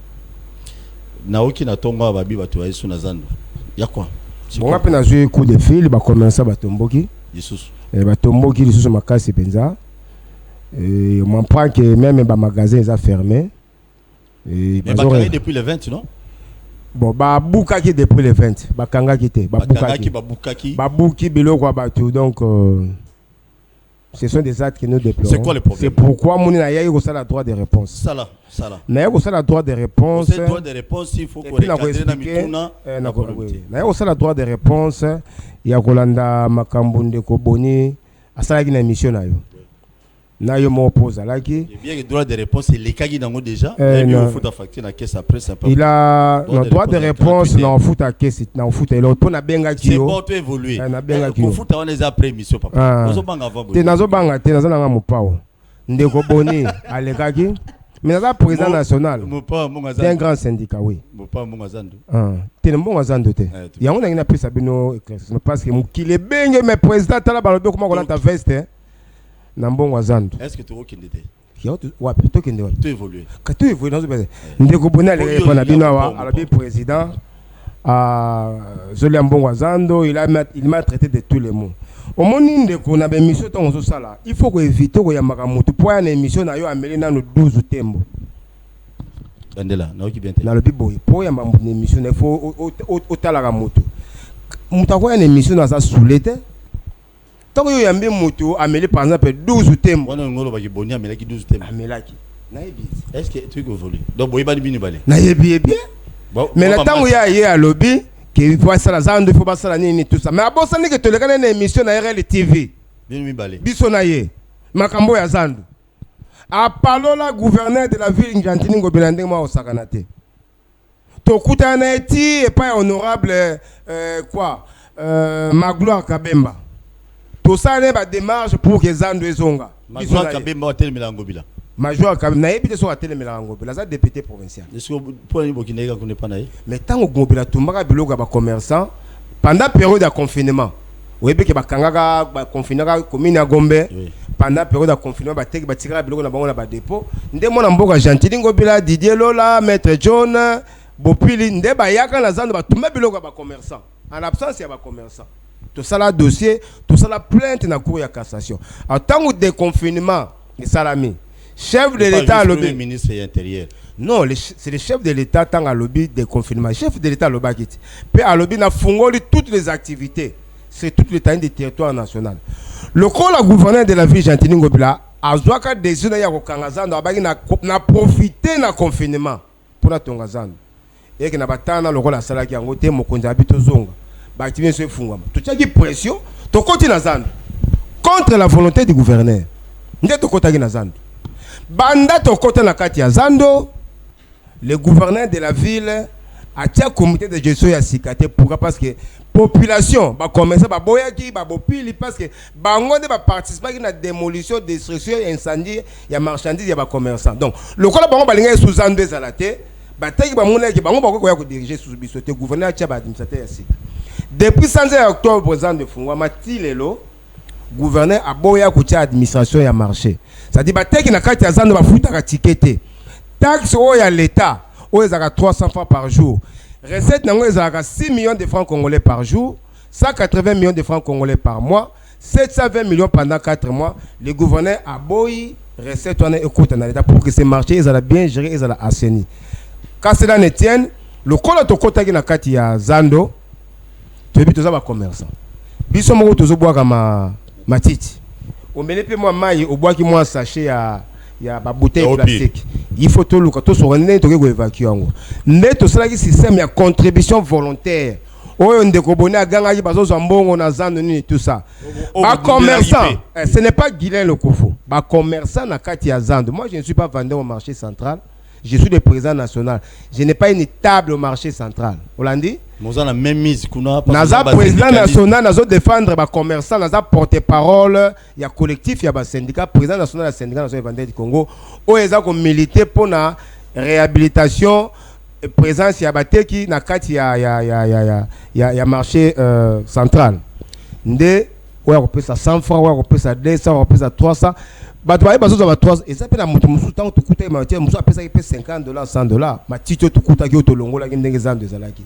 Naoki na tonga babi batu ayesu na zando. Ya quoi? Bon après na joué coup de fil, ba commencer ba tomboki. Jesus. Ba tomboki lisusu makasi penza. Et on m'apprend que même ba magasin ils a fermé. Et ba carré depuis le 20 non? Bon ba bukaki depuis le 20 ba kanga kité ba bukaki biloko abatu donc ce sont des actes que nous déplorons. C'est quoi le problème? C'est pourquoi mon na yayi ko sala droit de réponse. Ça là. Na ko sala droit de réponse. C'est droit de réponse il faut qu'on recadrer na mituna. Na ko sala droit de réponse ya kolanda makambunde ko boni asala ki na mission na yo. Na yo mo pose alaki. Bien que droit de réponse c'est les kagi nango déjà. Il faut ta facture na caisse après ça. Il a le droit de réponse na foot à caisse na foot et l'autre na benga ki yo. C'est bon tu évoluer. Na benga ki yo. Pour foot on les après mission papa. Ozo banga avant. Te nazo banga te nazo nga mopao. Ndeko boni alekaki. Mais naza président national. Mopa monga zando. C'est un grand syndicat oui. Mopa monga zando. Te monga zando te. Ya on a na pesa bino éclaircissement parce que mukile benge mais président tala balobi comment on ta veste. Nambongo azando. Est-ce que tu vois qu'il était? Ouais, plutôt qu'il était. Tu évolues. Quand tu évolues dans ce pays. Ndeko Bonal est pas binawa, alabi président Zoli Ambongo azando, il m'a traité de tous les mots. Au moment où ndeko na ben mission ton zo sala, il faut que éviter ko yamaka mutu pour une émission na yo ameli na no 12 tembo. Bandela, na oki bien te. Na le biboy, pour yamaka une émission il faut au talaka mutu. Muta ko une émission na sa soulete. Tant que vous avez moto, amélie par exemple 12 thèmes. On a un gros bagi boni amélie qui 12 thèmes. Amélie. Naïbi. Est-ce que tu veux voler? Donc boy bani bini balé. Naïbi bien. Mais le temps où il y a lobby, qu'il faut ça la zande, il faut pas ça la ni tout ça. Mais avant ça n'est que tu le connais une émission na RL TV. Bini balé. Bisonaye. Makambo ya zandu. A palola gouverneur de la ville Njantini Ngobelande moi au Sakanate. Tokuta na eti et pas honorable quoi Magloire Kabemba. Tout ça n'est pas démarche pour que Zando et Zonga. Major Kabemba a tel Melangobila. Major Kabemba n'a pas à tel Melangobila. Ça député provincial. Est-ce que pour les Burkinabé qu'on n'est pas naïf? Mais tant que Gobila Toumba Biloga ba commerçant pendant période de confinement. Oui, parce que ba kangaka ba confiné ka commune à Gombe. Pendant période de confinement ba tek ba tikara biloga na bango na ba dépôt. Nde mona mboka Gentili Ngobila Didier Lola Maître John Bopili nde ba yaka na Zando ba Toumba biloga ba commerçant. En absence il y a ba commerçant. Tout ça la dossier, tout ça la plainte dans la cour de cassation. En tant que déconfinement, les salami, chef de l'État à lobby. Ministre de l'Intérieur. Non, c'est le chef de l'État tant à lobby déconfinement. Chef de l'État à lobby. Puis à lobby, n'a fongoli toutes les activités. C'est tout le temps des territoires nationaux. Le col à gouverneur de la ville Gentili Ngobila a joué des zones à Kangazando, n'a profité d'un confinement pour la Tongazando. Et que n'a pas tant le rôle à Salaki en côté, mon conduit habite aux zonga. Activer ce fonds. Tout ça qui pression, tu continues à Zando contre la volonté du gouverneur. Nde to kota na Zando. Banda to kota na kati ya Zando, le gouverneur de la ville a tia comité de gestion ya sikate pourquoi parce que population va commencer ba boyaki ba bopili parce que bango de ba participer à la démolition, destruction, incendie, ya marchandises ya ba commerçants. Donc le kola bango balinga sous Zando ezalate bataki ba mona ke bango ba ko ya ko diriger sous biso te gouverneur tia ba administrateur ya sika depuis 5 octobre présent de fungwa matilelo gouverneur aboya ko tia administration ya marché ça dit bataki na kati ya zando ba futa ka tikete taxe o ya l'état o ezaka 300 francs par jour recette nango ezaka 6 millions de francs congolais par jour 180 millions de francs congolais par mois 720 millions pendant 4 mois le gouverneur aboyi recette on écoute dans l'état pour que ces marchés ils bien géré ils assaini quand cela ne tienne le kolo to kota ki na kati ya zando to bi to za ba commerçant biso moko to zo boa kama matiti o mele pe moi mai o boa ki moi sachet ya ba bouteille plastique il faut to luka to so rene to ko évacuer yango nde to sala ki système ya contribution volontaire oyo ndeko boni aganga ki bazo mbongo na zando ni tout ça ba commerçant ce n'est pas Guilain le Kofo ba commerçant na kati ya zando moi je ne suis pas vendeur au marché central. Je suis le président national. Je n'ai pas une table au marché central. Hollandi? Nous avons la même mise. Naza président national, nazo défendre les commerçants, naza porte-parole, il y a collectif, il y a syndicat, président national du syndicat national vendeur du Congo. Où ils ont milité pour la réhabilitation, présence il y a bateki na kati ya marché central. Nde où on peut ça 100 francs, où on peut ça 200, on peut ça 300. Batwaye bazo za 300 et ça peut na moto musu tant to kuta ma musu apesa pe $50 $100 ma tito to kuta ki to longola ki ndenge zando ezalaki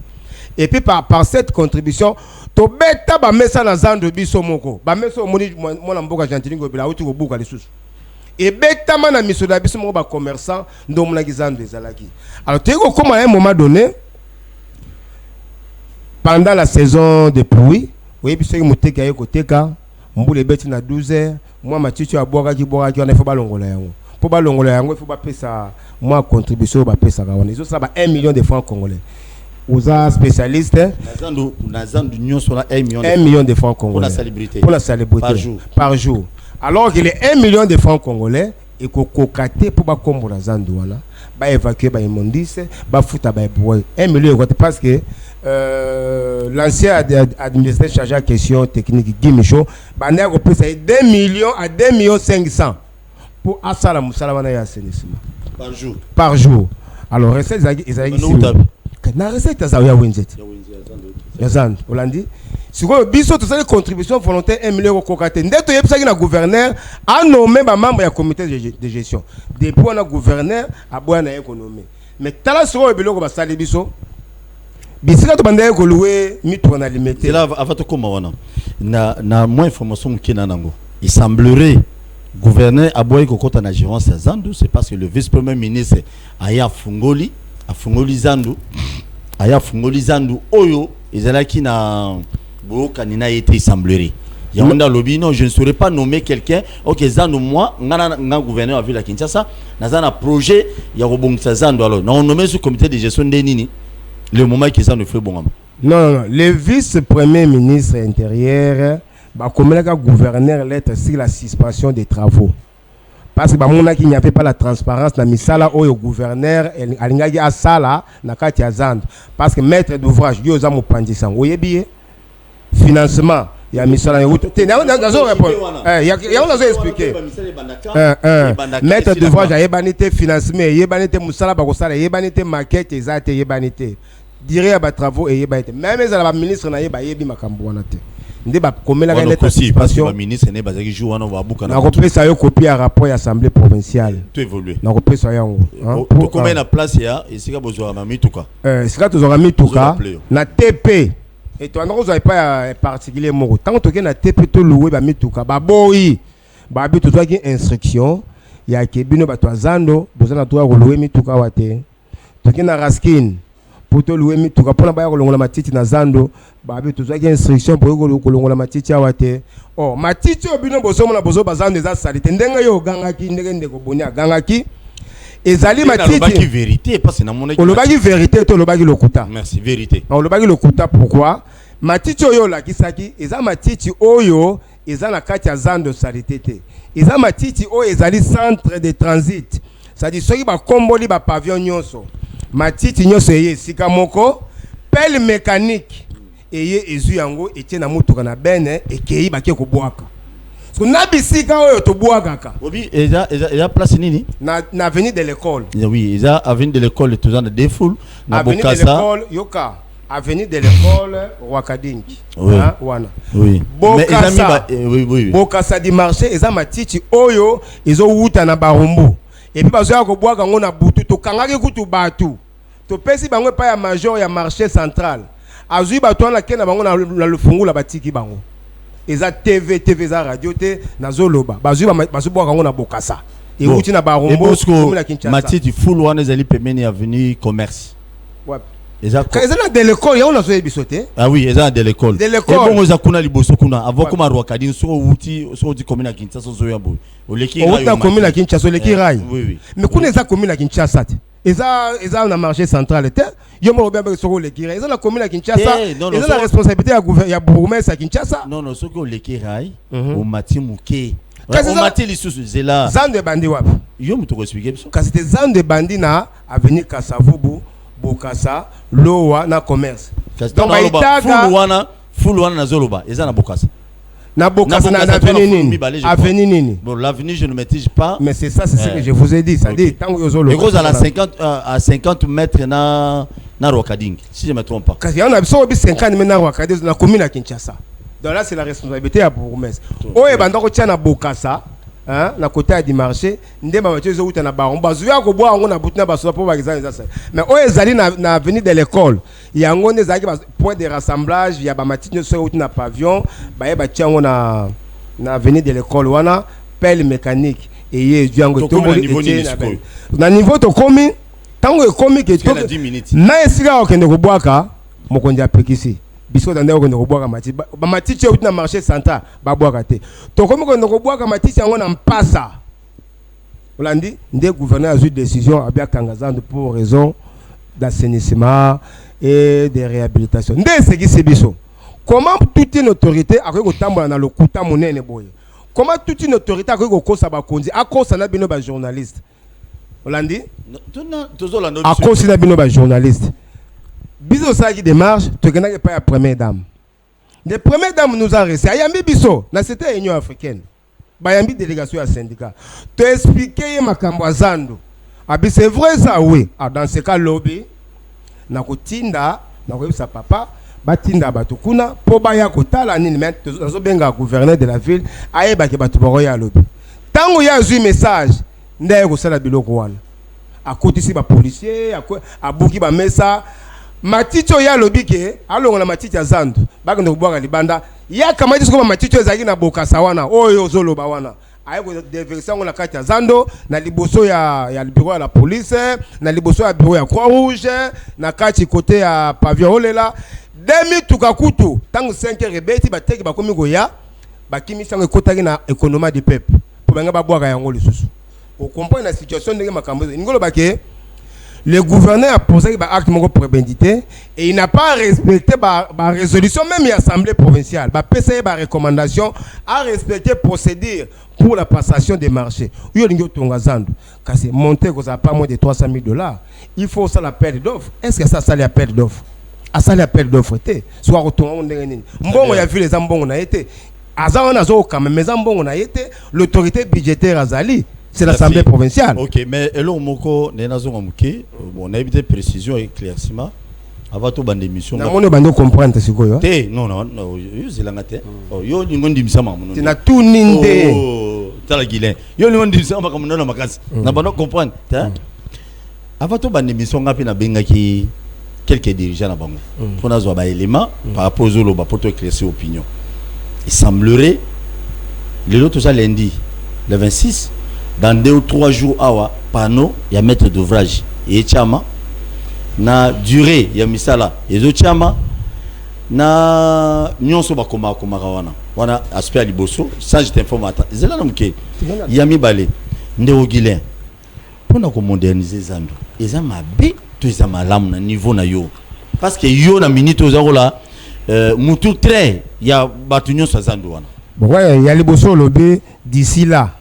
et puis par cette contribution to beta ba mesa na zando biso moko ba mesa omoni mona mboka jantilingo bila uti ko buka lisusu et beta mana miso da biso moko ba commerçant ndo mona ki zando ezalaki alors tu ko comme à un moment donné pendant la saison de pluie oui biso ki moteka yeko teka mbule beti na 12h moi mathieu aboka ki on faut balongola yango pour balongola yango il faut ba pesa moi contribution ba pesa ka on ça ba 1 million de francs congolais oza spécialiste nazandu nyonso na 1 million de francs congolais pour la salubrité par jour alors que les 1 million de francs congolais et ko kokate pour ba kombo na zandu wana ba évacuer ba immondice ba futa ba boy 1 million parce que l'ancien administrateur chargé à question technique Guy Michaud bandé a repris 2 millions à 2 millions 500 pour asala musalamana ya assainissement par jour alors recette ils a na recette ça ya wenzeti ya zand Hollandi siko biso to sala contribution volontaire 1 million ko kokate ndeto yebisa na gouverneur a nommé ba membre ya comité de gestion depuis on a gouverneur a boya na économie mais tala siko biloko ba sala biso bisika to bandé ko louer mitu na limité là avant to koma wana na moins information qui na nango il semblerait gouverneur a boya ko kota na gérance ya zandu c'est parce que le vice-premier ministre aya fungoli zandu oyo ezalaki na boka nina été semblerait yanda lobby non je ne saurais pas nommer quelqu'un OK zandu moi ngana gouverneur a vu la Kinshasa na projet ya robongisa zandu alors na on nommé ce comité de gestion de nini le moment qu'ils ont fait bon non le vice-premier ministre intérieur ba komelaka gouverneur lettre sur la suspension des travaux parce que bamona qu'il n'y avait pas la transparence na misala oyo gouverneur alingaki asala na kati ya zando parce que maître d'ouvrage yo za mopandisa oyebi financement ya misala ya wuto nazo répondre ya on a expliqué maître d'ouvrage yebanité financement yebanité musala ba ko sala yebanité maquette ezate yebanité dire ya ba travaux et yebanité même ezala ba ministre na yeba yebi makambo wana te ndé ba komela ka lettre parce que le ministre ne bazaki jour wana va buka na kopesa yo copie à rapport à l'Assemblée provinciale tout évoluer na kopesa yango pour combien na place ya esika bozo na mituka esika to zora mituka na TP et to ndako zo pas particulier moko tant to ke na TP to louer ba mituka ba boyi ba bi to ki instruction ya ke bino ba to zando bozana to ko louer mituka wate to ke na raskin pour te louer mituka pona ba ko longola matiti na zando babi tozaki instruction pour ko longola matiti awate oh matiti obino bozo mona bozo bazando eza salite ndenga yo gangaki ndenge ko bonia gangaki ezali matiti lobaki vérité parce que na monaki lobaki vérité to lobaki lokuta merci vérité on lobaki lokuta pourquoi matiti oyo la kisaki eza matiti oyo eza na kati ya zando salite te eza matiti oyo ezali centre de transit ça dit soki ba komboli ba pavillon nyonso matiti nyonso eye sika moko pelle mécanique eye ezu yango etie na mutuka na bene ekei bakie ko boaka parce que nabisika oyo to boagaka obi eza place nini na avenue de l'école. Oui, eza avenue de l'école tout ça na défoule na avenue Bokassa. de l'école yoka avenue de l'école Wakadingi. Oui. Wana. Oui. Bokassa. Oui. Bokassa di marché eza matiti oyo ezo wuta na barumbu. Et puis bazoya ko boaga ngo na butu to kangaki kutu batu. To pesi bango pa ya major ya marché central. Azui batu na kena bango na lufungula batiki bango. Eza TV eza radio te na zoloba. Bazui boaga ngo na Bokassa. Et wuti na barumbu na Kinshasa. Matiti full wana ezali pemeni avenue commerce. Ouais. Eza na de l'école ya on a zoé bisoté. Ah oui, eza de l'école. De l'école. Et bon oza kuna liboso kuna avant comme Rwakadin so wuti so di commune à Kinshasa so yabo. Oleki rai. On commune à Kinshasa oleki rai. Oui. Mais kuna eza commune à Kinshasa. Eza na marché central te. Yo mo bien so oleki rai. Eza na commune à Kinshasa. Eza la responsabilité ya bourgmestre à Kinshasa. Non, so ko oleki rai au mati muke. On mati lisusu zela. Zande bandi wapi? Yo muto ko expliquer biso. Kasi te zande bandi na avenue Kasavubu. Bokassa lowa na commerce donc full wana na zoloba eza na Bokassa na avenue nini bon l'avenue je ne maîtrise pas mais c'est ça c'est ce que je vous ai dit ça dit tant que zoloba et cause à 50 mètres na Rwakading si je me trompe pas kasi on a besoin de 50 mètres na Rwakading na commune à Kinshasa donc là c'est la responsabilité à bourgmestre oye banda ko tia na Bokassa hein na côté du marché ndemba mathieu zo uta na baron bazuya ko boa ngo na butina basola po bazali ça mais o ezali na avenue de l'école yango ne zaki point de rassemblage ya ba matine so uta na pavillon ba ba tiango na avenue de l'école wana pelle mécanique et ye yango to na niveau to komi tango e komi ke to na esika okende ko boaka mokonzi apekisi biso tande ko ndeko boaka matiti ba matiti uti na marché central ba boaka te to komi ko ndeko boaka matiti yango na mpasa olandi nde gouverneur a eu décision abia kangazande pour raison d'assainissement et de réhabilitation nde sekisi biso comment toute une autorité a ko tambola na lokuta monene boye comment toute une autorité a ko kosa ba konzi akosa na bino ba journaliste olandi akosa na bino ba journaliste. Biso ça qui démarche, tu connais pas la première dame. La première dame nous a reçu. Ayambi biso, na c'était Union africaine. Bayambi délégation à syndicat. Tu expliquer ma kambwazando. Abi c'est vrai ça oui. Ah dans ce cas lobby na kotinda, na ko sa papa, batinda batukuna po baya kotala nini mais zo benga gouverneur de la ville, ayeba ke batu boroya lobby. Tango ya zui message, ndaye ko sala biloko wana. Akotisi ba policier, abuki ba mesa matito ya lobike alongo na matiti ya zandu bakende kubwaka libanda ya kama disiko matito ezaki na Bokassa wana oyo zoloba wana ayeko déverser na kati ya zando na liboso ya bureau ya la police na liboso ya bureau ya Croix Rouge na kati côté ya pavillon olela demi tukakutu tangu 5 rebeti bateki bakomi goya bakimisa ngekotaki na économie du peuple pour banga babwaka yango lisusu o comprendre la situation ndenge makambo ngolo bake. Le gouverneur a posé un acte prémédité et il n'a pas respecté la résolution, même l'Assemblée provinciale. Il a passé une recommandation à respecter la procédure pour la passation des marchés. Il y a des monté pas moins de $300,000. Il faut ça l'appel d'offres. Est-ce que ça l'appel d'offres? Ça l'appel d'offres était. Soit retourné. Bon, il y a vu les ambons, on a été. L'autorité budgétaire Azali. C'est l'Assemblée provinciale. Ok, mais alors Moko, on a évité précision et éclaircissement avant tout bande émission. On a comprendre ce que c'est. Non, c'est la ngate. Yo ningon dimisa mamu. Tu n'as tout nindé. Oh, t'as la guilin. Yo ningon dimisa mamu comme non makas. Na bando comprendre. Avant tout bande émission ngapi na benga ki quelques dirigeants na bango. On a zoba élément par rapport aux loba pour te éclaircir opinion. Il semblerait le lot tout ça lundi le 26. Dans 2 ou 3 jours awa panneau ya maître d'ouvrage et chama na durée ya misala ezo chama na nyonso bakoma wana aspect liboso ça je t'informe ata zela namke ya mibale ndeo Guilin pona ko moderniser zando eza mabe to eza malamu na niveau na yo parce que yo na minute ozakola mutu très ya batu nyonso zando wana bon ouais ya liboso lobé d'ici là.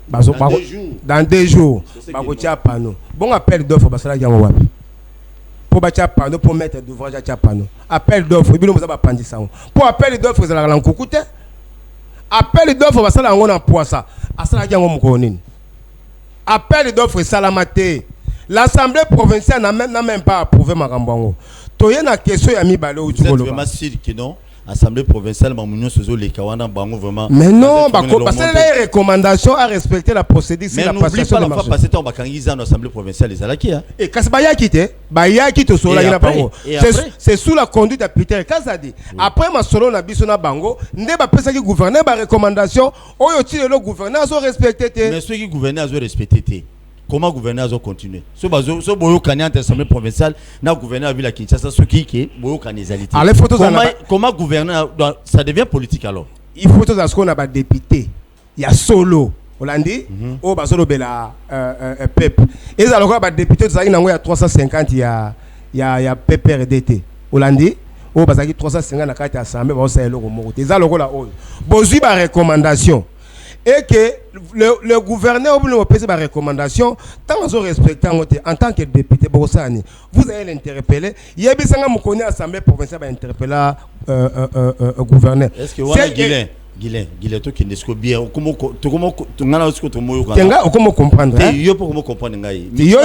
Dans 2 jours, bakotia panneau. Bon appel d'offre basala yango wapi. Pour batia panneau pour mettre d'ouvrage à panneau. Appel d'offre, bino moza ba pandisa. Pour appel d'offre za la nkukute. appel d'offre basala yango na poisa asalaki yango mokolo nini appel d'offre salamate l'assemblée provinciale n'a même pas approuvé makambo yango toye na question ya mibale o tu vraiment sûr que non assemblée provinciale mamunyo sozo le kawana bango vraiment mais non parce que les recommandations à respecter la procédure c'est la passation de marché mais passer temps bakangiza dans assemblée provinciale les alaki hein et kasbaya kité baya kito sola ina bango c'est sous la conduite de Peter Kazadi après ma solo na biso na bango nde ba pesa ki gouverneur ba recommandation oyo ti le gouverneur zo respecter té mais ceux qui gouverneur zo respecter té comment gouverneur a continué ce bazo ce boyo kanya assemblée provinciale na gouverneur a vu la Kinshasa ce qui boyo kanizalité comment gouverneur ça devient politique alors il faut tout ce qu'on a ba député il y a solo Hollandi o ba solo bela pep et ça alors ba député ça nango ya 350 ya PPRDT Hollandi o ba zaki 350 na kati assemblée ba ça eloko moko te ça lokola o bozui ba recommandation et que le gouverneur vous nous pèse par recommandation tant que vous respectez en tant que député vous allez l'interpeller il y a bien que vous assemblée provinciale va interpeller gouverneur est-ce que vous avez Guilin to qui n'est bien comment ngana usko to moyo kana tenga comment comprendre yo pour comment comprendre ngai yo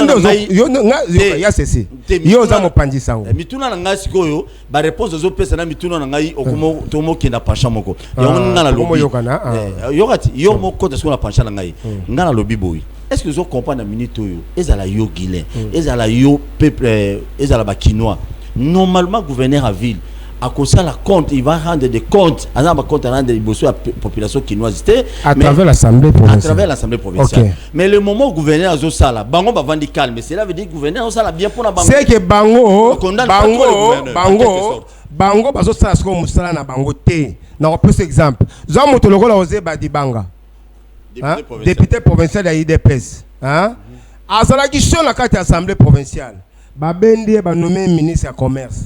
ya ceci yo za mopandi sango mituna na ngai sikoyo ba réponse zo pesa na mituna na ngai okomo to mo kenda pasha moko yo ngana lobi yo kati yo moko de ce qu'on a pasha na ngai ngana lobi boy est-ce que vous comprenez na minute yo ezala yo Guilin ezala yo peuple ezala ba kinois normalement gouverneur à ville à cause de la compte, il va rendre des comptes. À la compte, rendre des bosses à la population quinoise. À travers l'Assemblée provinciale. À travers l'Assemblée provinciale. Okay. Mais le moment où le gouverneur a dit ça, Bango va vendre calme. Mais cela veut dire que le gouverneur a ça bien pour la Bango. C'est que Bango, parce que ça, c'est comme ça, na Bango T. On peut cet exemple. Jean Motologo a osé Badi Banga. Député provincial de l'IDPS. À la question de la carte Assemblée provinciale. Babendi est nommé ministre du Commerce.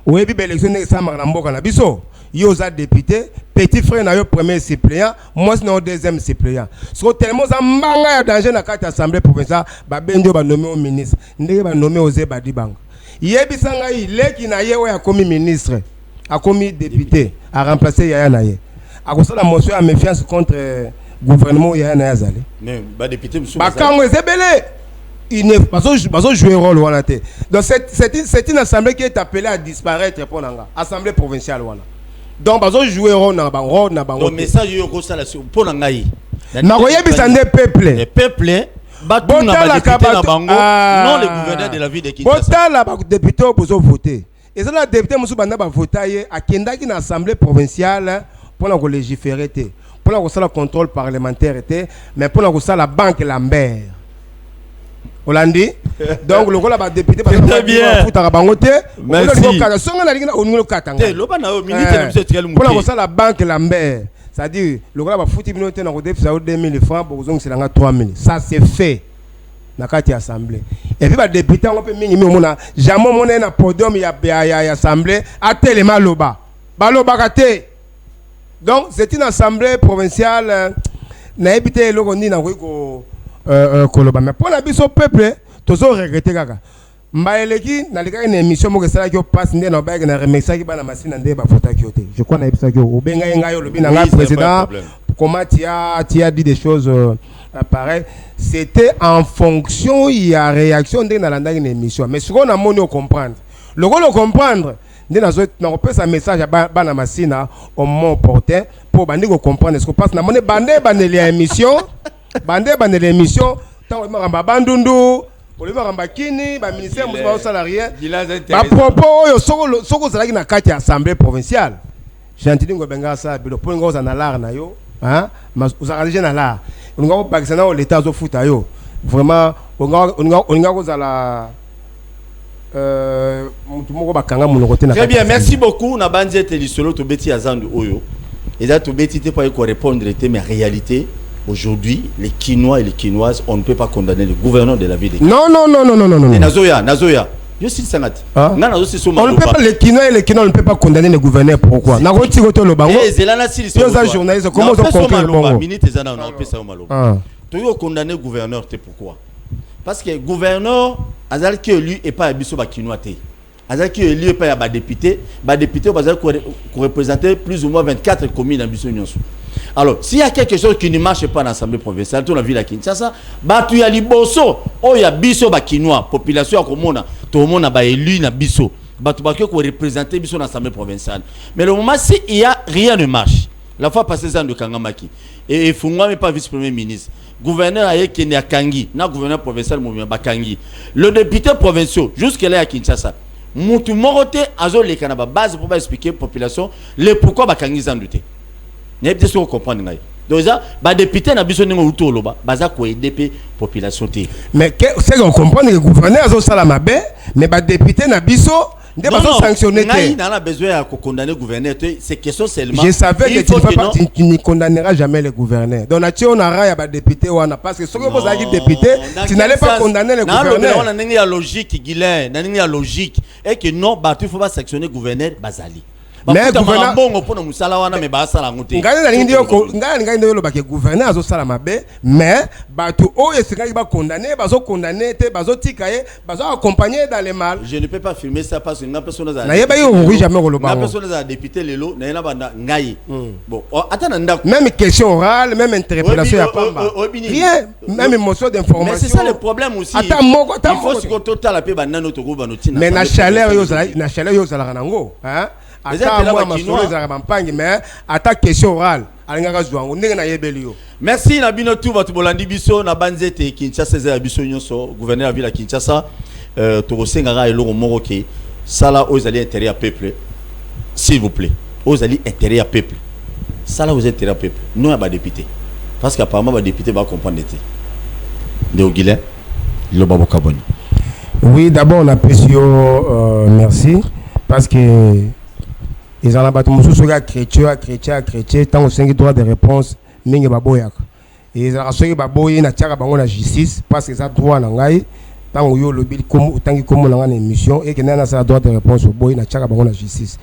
Oui, puis l'élection n'est pas marquée na biso. Yoza député, petit frère na yo premier suppléant, moi c'est notre deuxième suppléant. So tellement ça manga danger na carte assemblée provinciale, ba bendio ba nommé au ministre, ndenge ba nommé Ozé Badibanga. Yebi sanga leki na ye a commis ministre, a commis député, a remplacé Yaya na ye. A cause la motion à méfiance contre gouvernement Yaya na Yazali. Mais ba député monsieur. Ba kango ezebele. Il n'est pas jouer rôle voilà. Donc c'est une assemblée qui est appelée à disparaître pour l'anga assemblée provinciale voilà. Donc pas jouer rôle na bango na bango. Donc message yo ko sala pour l'anga yi. Na koyebi sande peuple. Les peuples battu na ba député na bango non le gouverneur de la ville de Kinshasa. Botala ba député bozo voter. Et ça la député musu banda ba voter akendaki na assemblée provinciale pour la légiférer té. Pour la ko sala contrôle parlementaire té mais pour la ko sala banque Lambert. Hollandi donc le rôle député parce que bien futa bangote merci pour la banque Lambert c'est-à-dire le rôle futi binote na kodef ça 2000 francs pour zong silanga 3000 ça c'est fait na kati assemblée et puis ba député on peut mingi mona jamais mona na podium ya assemblée a tellement loba baloba kate donc c'est une assemblée provinciale na habité le roni na ko koloba mais pour la biso peuple tozo regretter kaka mbaeleki na lika une émission mo kesala ki passe ndé na ba na remercier ki bana masina ndé ba fota ki ote je crois na ebisa ki obenga yenga yo lobi na nga président comment tu as dit des choses pareil c'était en fonction il y a réaction ndé na landa une émission mais ce qu'on a moni au comprendre le rôle comprendre ndé na zo na ko pesa message à bana masina au moment opportun pour bandi ko comprendre ce qu'on passe na moni bande l'émission bande l'émission tant on m'a bandundu on m'a kini ba ministère musu salarié ba propos yo soko zalaki na kati assemblée provinciale j'entends ngo benga ça bilo pour ngo za na lar na yo hein mas uzaranje na lar ngo bakisana o l'état zo futa yo vraiment on ngo za la mutu moko bakanga muno côté na très bien merci beaucoup na bandi etelisolo to beti azandu oyo et là to beti te pas répondre mais réalité. Aujourd'hui, les Quinois et les Quinoises, on ne peut pas condamner le gouverneur de la ville de Kinshasa. Non. Nazoya. Je suis Sangat. On ne peut pas, les Quinois et les Quinois, on ne peut pas condamner le gouverneur. Pourquoi? Journaliste, comment on condamner le gouverneur, pourquoi? Parce que le gouverneur, Azal qui est élu et pas Abisso Quinois. Azal qui est élu et pas député, député, Azal qui représente plus ou moins 24 communes dans Abisso. Alors, s'il y a quelque chose qui ne marche pas dans l'Assemblée provinciale, tout la ville à Kinshasa, batu ya liboso, oh ya biso ba kinois, population akomona, tout le monde a ba élu na biso, batu ba ko représenter biso dans l'Assemblée provinciale. Mais le moment si il y a rien ne marche. La fois passée ça de Kangamaki et Fungwa mais pas vice-premier ministre. Gouverneur aye qui à Kangi, na gouverneur provincial mouvement ba Kangi. Le député provincial jusque-là à Kinshasa. Mutu morote azo le kanaba base pour expliquer population le pourquoi ba Kangi zanduté. N'y a pas de comprendre ngai. Donc ça ba député na biso ningo utolo ba baza ko aider population té. Mais c'est qu'on comprend que le gouverneur azo sala mabe mais ba député na biso de pas sanctionner. Il a besoin de condamner le gouverneur. C'est question seulement. Je savais que tu ne condamneras jamais le gouverneur. Donc, on a des députés parce que si vous avez député, tu n'allais pas condamner le gouverneur. On a une logique, Guilain, on a une logique. Et que non, il ne faut pas sanctionner le gouverneur Bazali. Mais le gouverneur gouverneur azo sala mabe mais batu oyo singa ba condamner bazo condamner te bazo tikaye bazo accompagner dans les mal. Je ne peux pas filmer ça parce que na personne na yeba yo oui jamais koloba. Na personne za député lelo na yena banda ngai. Bon, attends ndako. Même question orale, même interpellation ya pamba. Rien, même émotion d'information. Mais c'est ça le problème aussi. Attends moko, attends. Il faut que total la pe banda no to go banotina. Mais na chaleur yo zala nango, hein? Mais attaque question orale. Merci Nabino tout votre bolandi biso na banzete Kinshasa za biso nyonso gouverneur de la ville Kinshasa Torosengara eloko moko ke sala aux alliés intérêt à peuple s'il vous plaît aux alliés intérêt à peuple sala aux intérêts à peuple non à ba député parce qu'apparemment ba député va comprendre été de Guilain le babo kaboni. Oui, d'abord on apprécie merci parce que ils ont battu mon sous chrétien tant au 5 droit de réponse mingi baboyak et ils ont assuré baboyi na tiaka bango na justice parce que ça droit na ngai tant yo lobi comme tant comme na émission et que na ça droit de réponse au boy na tiaka bango na justice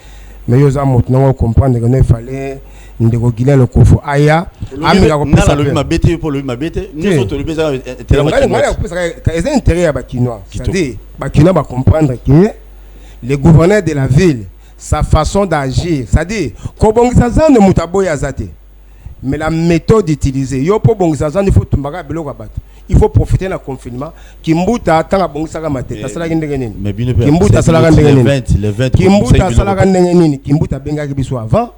mais yo za maintenant comprendre que il fallait ndeko Guilain le kofo aya amira ko pesa lobi mabete pour lobi mabete nous autres lobi ça c'est intérêt ya bakinois c'est-à-dire bakinois ba comprendre que le gouverneur de la ville sa façon d'agir, c'est-à-dire kobongisa ne mutaboya zate. Mais la méthode utilisée, yo po bongisa il faut tumbaga beloko bato. Il faut profiter na confinement. Kimbuta tanga bongisa ka mate. Tasala ndenge nini? Kimbuta sala ndenge nini? Kimbuta sala ndenge nini? Kimbuta benga biso avant.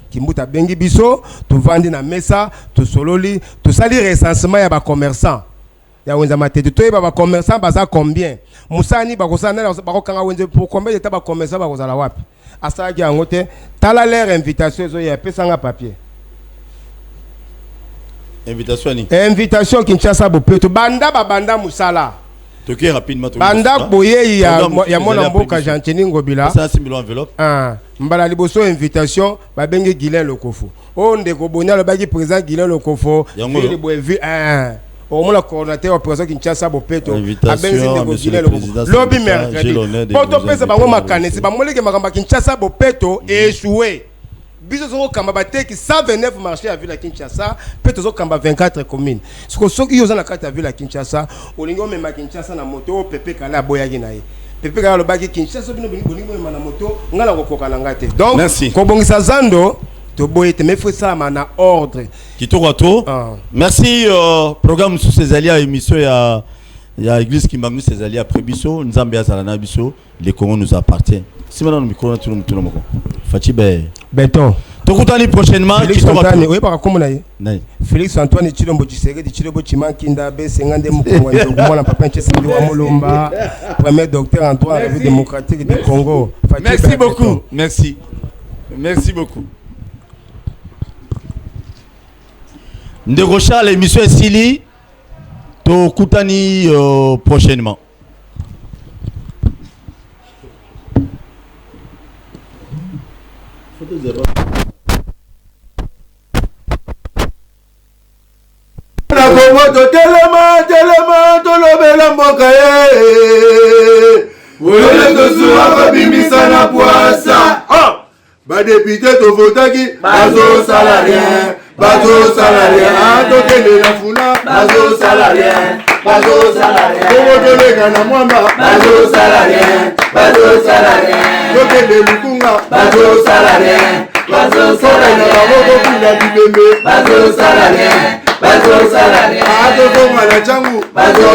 Kimbuta bengi biso, tu vandi na mesa, tu sololi, tu sali recensement ya ba commerçant. Ya wenza mate to yeba ba commerçant baza combien? Musani ba kosana ba kokanga wenze pour combien de ta ba commerçant ba kozala wapi? Asaki angote tala leur invitation zo ya pesanga papier invitation Kinshasa bopeto banda musala toke rapidement banda boye ya mona mboka Gentini Ngobila ça similo enveloppe mbala liboso invitation ba bengi Guilain Lokofo o ndeko bonya lo baki président Guilain Lokofo il boevi au moins le coordinateur président Kinshasa bopeto abenzi ndeko Guilain Lokofo lobby mercredi poto pesa bango makanesi ba moleke makamba Kinshasa bopeto échoué biso zo kamba bateki 129 marché à ville à Kinshasa peto zo kamba 24 communes siko soki yo za na carte à ville à Kinshasa olingo mema Kinshasa na moto pepe kala boyaki na ye pepe kala lo baki Kinshasa bino bolingo mema na moto ngala kokoka na ngate donc ko bongisa zando to boyete mais faut ça mana ordre kitoko merci programme sous ces alliés émission ya église Kimbangu ces alliés après biso nzambe azala biso les Congo nous appartient si maintenant micro tout le monde Fatibe béton tokutani prochainement Antoine oui par comme Félix Antoine Chilombo Tshisekedi Chilombo Chimankinda B50 Mukongo ngomona papa Nchesi wa Molomba premier docteur Antoine République démocratique du Congo merci beaucoup merci beaucoup Ndeko Charles l'émission est Sili tokutani prochainement. Na Congo to telema tolobela mboka ye Wole to suwa babimisa na poasa ba député to votaki bazo salarien bazo salarien tokende na funa bazo salarien tokotolega na mwamba bazo salarien tokende lukunga bazo salarien na maboko Tozonga bibembe, bazo salarié. Bazo salarié. Atozonga la changu, bazo